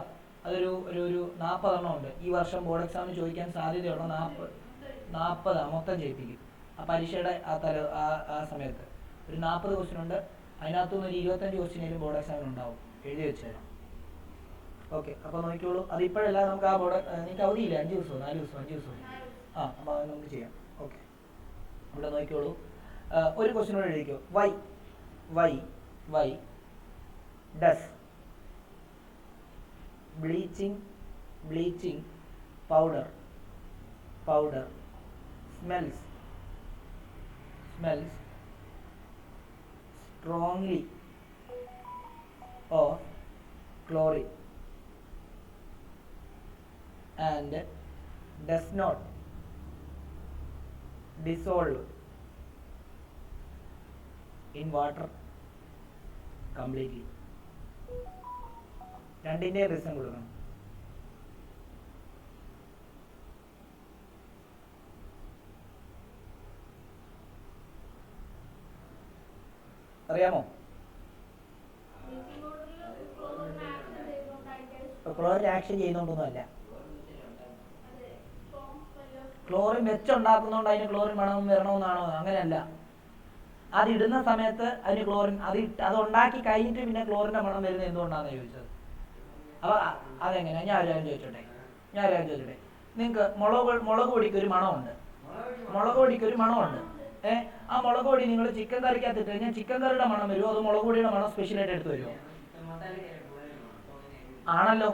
അതൊരു ഒരു ഒരു 40 എണ്ണം ഉണ്ട്. ഈ വർഷം ബോർഡ് എക്സാമിന് ചോദിക്കാൻ സാധ്യതയുള്ള 40 മൊത്തം ചെയ്യിപ്പിക്കും. ആ പരീക്ഷയുടെ ആ സമയത്ത് ഒരു 40 ക്വസ്റ്റ്യൻ ഉണ്ട്. അതിനകത്തുനിന്ന് ഒരു 25 ക്വസ്റ്റ്യനും ബോർഡ് എക്സാമിന് ഉണ്ടാവും. എഴുതി വെച്ചുതരാം. ഓക്കെ, അപ്പോൾ നോക്കിക്കോളൂ. അത് ഇപ്പോഴല്ല, നമുക്ക് ആ ബോർഡ് നിങ്ങൾക്ക് അവധിയില്ല, 5 ദിവസമോ 4 ദിവസമോ 5 ദിവസമോ അപ്പോൾ അത് നമുക്ക് ചെയ്യാം. ഓക്കെ, ഇവിടെ നോക്കിക്കോളൂ. ഒരു ക്വസ്റ്റ്യൻ കൂടെ എഴുതിക്കോ. Why does bleaching powder smells strongly of chlorine and does not dissolve in water completely. രണ്ടിൻ്റെ റീസൺ കൊടുക്കണം. അറിയാമോ? ക്ലോറിൻ ആക്ഷൻ ചെയ്യുന്നോണ്ടൊന്നുമല്ല. ക്ലോറിൻ വെച്ചുണ്ടാക്കുന്നതുകൊണ്ട് അതിന് ക്ലോറിൻ മണം വരണമെന്നാണോ? അങ്ങനെയല്ല. അതിടുന്ന സമയത്ത് അതിന് ക്ലോറിൻ അത് ഉണ്ടാക്കി കഴിഞ്ഞിട്ട് പിന്നെ ക്ലോറിൻ്റെ മണം വരുന്നത് എന്തുകൊണ്ടാണെന്ന് ചോദിച്ചത്. അപ്പോൾ അതെങ്ങനെ? ഞാൻ ഒരു കാര്യം ചോദിച്ചോട്ടെ. നിങ്ങൾക്ക് മുളക് പൊടിക്ക് ഒരു മണമുണ്ട്. ആ മുളക് പൊടി നിങ്ങൾ ചിക്കൻ കറിക്കകത്ത് ഇട്ട് കഴിഞ്ഞാൽ ചിക്കൻ കറിയുടെ മണം വരുമോ? അത് മുളക് പൊടിയുടെ മണം സ്പെഷ്യലായിട്ട് എടുത്ത് വരുമോ? ആണല്ലോ.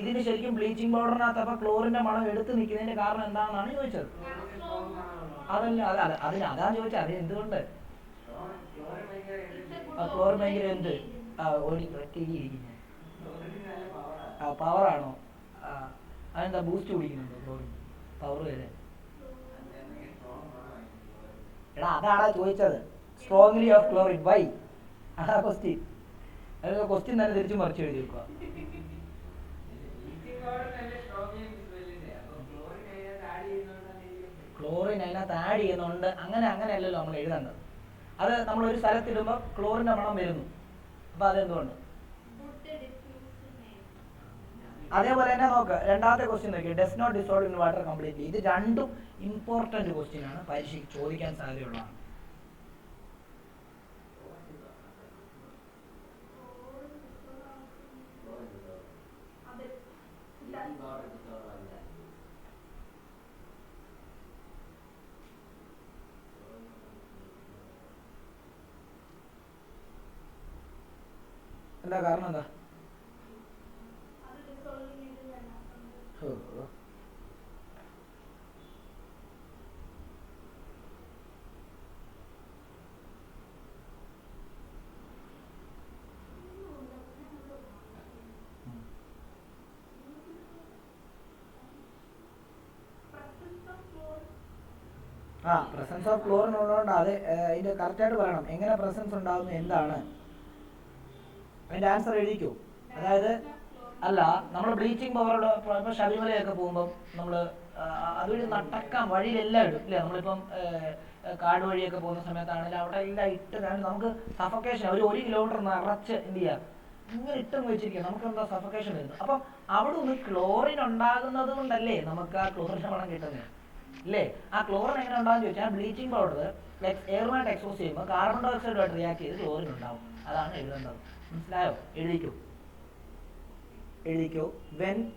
ഇതിന് ശരിക്കും ബ്ലീച്ചിങ് പൗഡറിനകത്ത് അപ്പോൾ ക്ലോറിൻ്റെ മണം എടുത്ത് നിൽക്കുന്നതിൻ്റെ കാരണം എന്താണെന്നാണ് ചോദിച്ചത്. അതാണ് ചോദിച്ചത്. അത് എന്തുകൊണ്ട്? ക്ലോറിൻ ഭയങ്കര എന്ത് പവറാണോ? അതെന്താ ബൂസ്റ്റ് കുടിക്കുന്നുണ്ടോ ക്ലോറിൻ പവർ വരെ? എടാ അതാടാ ചോദിച്ചത്. Strongly of chlorine why? അതാ ക്വസ്റ്റ്യൻ. ക്വസ്റ്റ്യൻ തന്നെ തിരിച്ചു മറിച്ച് എഴുതി വെക്കുക. ക്ലോറിൻ അതിനകത്ത് ആഡ് ചെയ്യുന്നുണ്ട്. അങ്ങനെയല്ലല്ലോ നമ്മൾ എഴുതേണ്ടത്. അത് നമ്മളൊരു സ്ഥലത്തിടുമ്പോൾ ക്ലോറിൻ്റെ മണം വരുന്നു. അപ്പോൾ അതെന്തുകൊണ്ട്? അതേപോലെ തന്നെ നോക്ക്, രണ്ടാമത്തെ ക്വസ്റ്റ്യൻ നോക്കി. Does not dissolve in water completely. ഇത് രണ്ടും ഇമ്പോർട്ടൻറ്റ് ക്വസ്റ്റ്യൻ ആണ്, പരീക്ഷയ്ക്ക് ചോദിക്കാൻ സാധ്യതയുള്ളതാണ്. എന്താ കാരണം? എന്താ? പ്രസൻസ് ഓഫ് ക്ലോറിൻ ഉള്ളതുകൊണ്ട് അത് ഇതിന്റെ കറക്റ്റായിട്ട് പറയണം. എങ്ങനെ പ്രസൻസ് ഉണ്ടാകുന്നു, എന്താണ് അതിന്റെ ആൻസർ എഴുതിക്കോ. അതായത് അല്ല, നമ്മൾ ബ്ലീച്ചിങ് പൗഡർ ഇപ്പോൾ ശബരിമലയൊക്കെ പോകുമ്പം നമ്മൾ അതുവഴി നട്ടക്കാൻ വഴിയിലെല്ലാം ഇടും ഇല്ലേ? നമ്മളിപ്പം കാട് വഴിയൊക്കെ പോകുന്ന സമയത്താണെങ്കിലും അവിടെ എല്ലാം ഇട്ട് കാരണം നമുക്ക് സഫക്കേഷൻ, ഒരു 1 കിലോമീറ്റർ നിറച്ച് എന്ത് ചെയ്യാം ഇങ്ങനെ ഇട്ടെന്ന് വെച്ചിരിക്കുക, നമുക്ക് എന്താ സഫക്കേഷൻ വരുന്നു. അപ്പം അവിടെ ഒന്ന് ക്ലോറിൻ ഉണ്ടാകുന്നത് കൊണ്ടല്ലേ നമുക്ക് ആ ക്ലോറിൻ്റെ മണം കിട്ടുന്നത് ഇല്ലേ? ആ ക്ലോറിൻ എങ്ങനെ ഉണ്ടാകുന്ന ചോദിച്ചാൽ ബ്ലീച്ചിങ് പൗഡർ എയറുമായിട്ട് എക്സ്പോസ് ചെയ്യുമ്പോൾ കാർബൺ ഡൈ ഓക്സൈഡുമായിട്ട് റിയാക്ട് ചെയ്ത് ക്ലോറിൻ ഉണ്ടാവും. അതാണ് എഴുതേണ്ടത്. മനസ്സിലായോ? എഴുതിക്കോ. when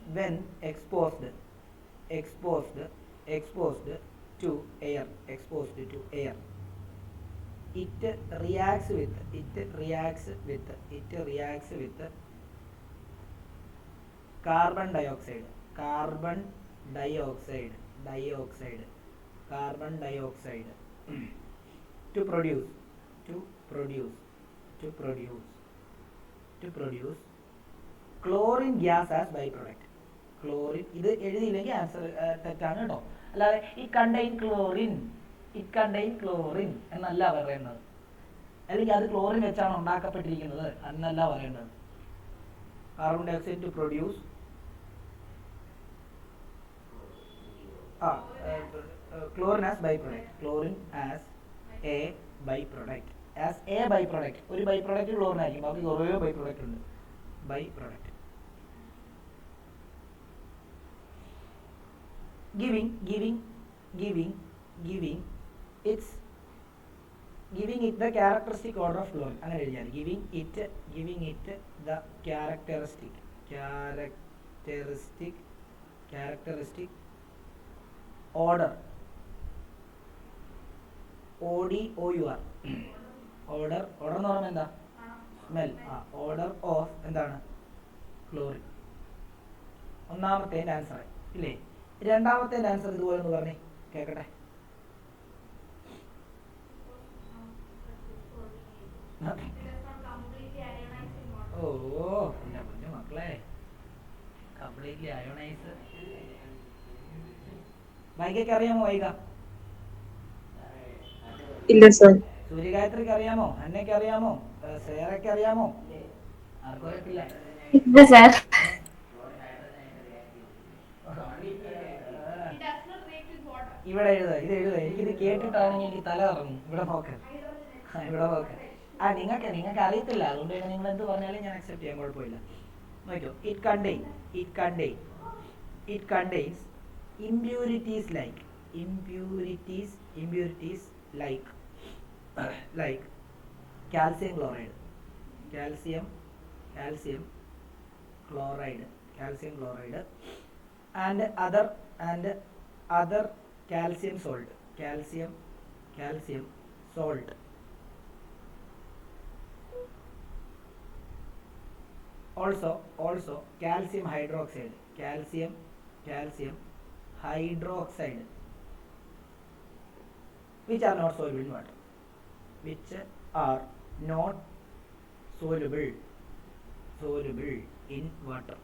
exposed to air it reacts with carbon dioxide to produce chlorine gas as byproduct. Chlorine ഇത് എഴുതിയില്ലെങ്കിൽ ആൻസർ തെറ്റാണ് കേട്ടോ. അല്ലാതെ ഇറ്റ് കണ്ടെയ്ൻ ക്ലോറിൻ എന്നല്ല പറയേണ്ടത്. അല്ലെങ്കിൽ അത് ക്ലോറിൻ വെച്ചാണ് ഉണ്ടാക്കപ്പെട്ടിരിക്കുന്നത് എന്നല്ല പറയേണ്ടത്. Carbon dioxide to produce chlorine as by product. ഒരു ബൈ പ്രൊഡക്റ്റ് ക്ലോറിൻ ആയിരിക്കും, ബാക്കി കുറേ ബൈ പ്രൊഡക്റ്റ് ഉണ്ട്. by product. Giving it the characteristic order of chlorine. അങ്ങനെ എഴുതിയാൽ giving it the characteristic order ODOUR order എന്ന് പറയുമ്പോൾ എന്താ സ്മെൽ order of എന്താണ് ക്ലോറിൻ. ഒന്നാമത്തെ ആൻസർ ഇല്ലേ? രണ്ടാമത്തെ ആൻസർ ഇതുപോലെ ഒന്ന് പറഞ്ഞേ കേക്കട്ടെ. ഓ എന്റെ കുഞ്ഞു മക്കളെ, കംപ്ലീറ്റ്ലി അയോണൈസ്. വൈകയ്ക്ക് അറിയാമോ? വൈക ഇല്ല സർ. സൂര്യഗായത്രിക്ക് അറിയാമോ? അന്നയ്ക്ക് അറിയാമോ? സേറയ്ക്ക് അറിയാമോ? ആർക്കും അറിയത്തില്ല. ഇല്ല സാർ. ഇവിടെ ഇത് എഴുതുക. എനിക്കിത് കേട്ടിട്ടാണെങ്കിൽ എനിക്ക് തല ഇറങ്ങും. ഇവിടെ നോക്ക്. നിങ്ങൾക്ക് അറിയത്തില്ല, അതുകൊണ്ട് നിങ്ങൾ എന്ത് പറഞ്ഞാലും ഞാൻ അക്സെപ്റ്റ് ചെയ്യാൻ കുഴപ്പമില്ല. നോക്കിയോ, it contains impurities like calcium chloride and other calcium salt. Also calcium hydroxide which are not soluble in water.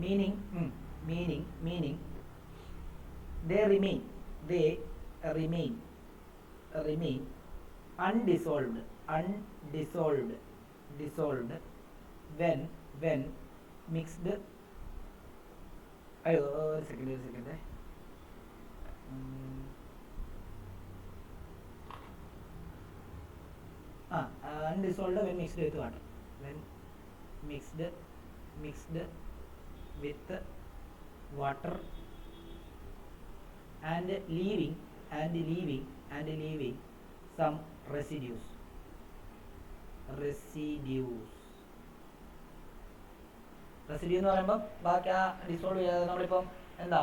Meaning they remain undissolved when mixed. ഒരു second undissolved when mixed with water. When mixed with water and leaving some residues. Residue എന്ന് പറയുമ്പോൾ ബാക്കി ആ dissolve ചെയ്യാതെ നമ്മളിപ്പം എന്താ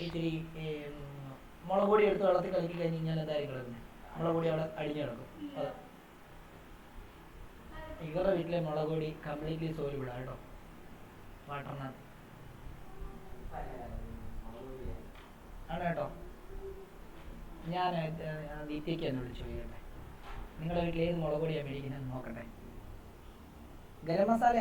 ഇച്ചിരി മുളക് പൊടി എടുത്ത് വെള്ളത്തിൽ കലക്കി കഴിഞ്ഞ് കഴിഞ്ഞാൽ എന്തായിരിക്കും കിടക്കുന്നത്? മുളക് പൊടി അവിടെ അടിഞ്ഞു കിടക്കും. അത് ഇവരുടെ വീട്ടിലെ മുളക് പൊടി കംപ്ലീറ്റ്ലി സോലിബിളാണ് കേട്ടോ, വാട്ടറിനകത്ത് ആണ് കേട്ടോ. ഞാൻ ദീപ്തിക്ക് എന്നെ വിളിച്ചു ചോദിക്കട്ടെ, നിങ്ങളുടെ വീട്ടിൽ ഏത് മുളക് പൊടിയാണ് മേടിക്കുന്നത് നോക്കട്ടെ. ഗരം മസാല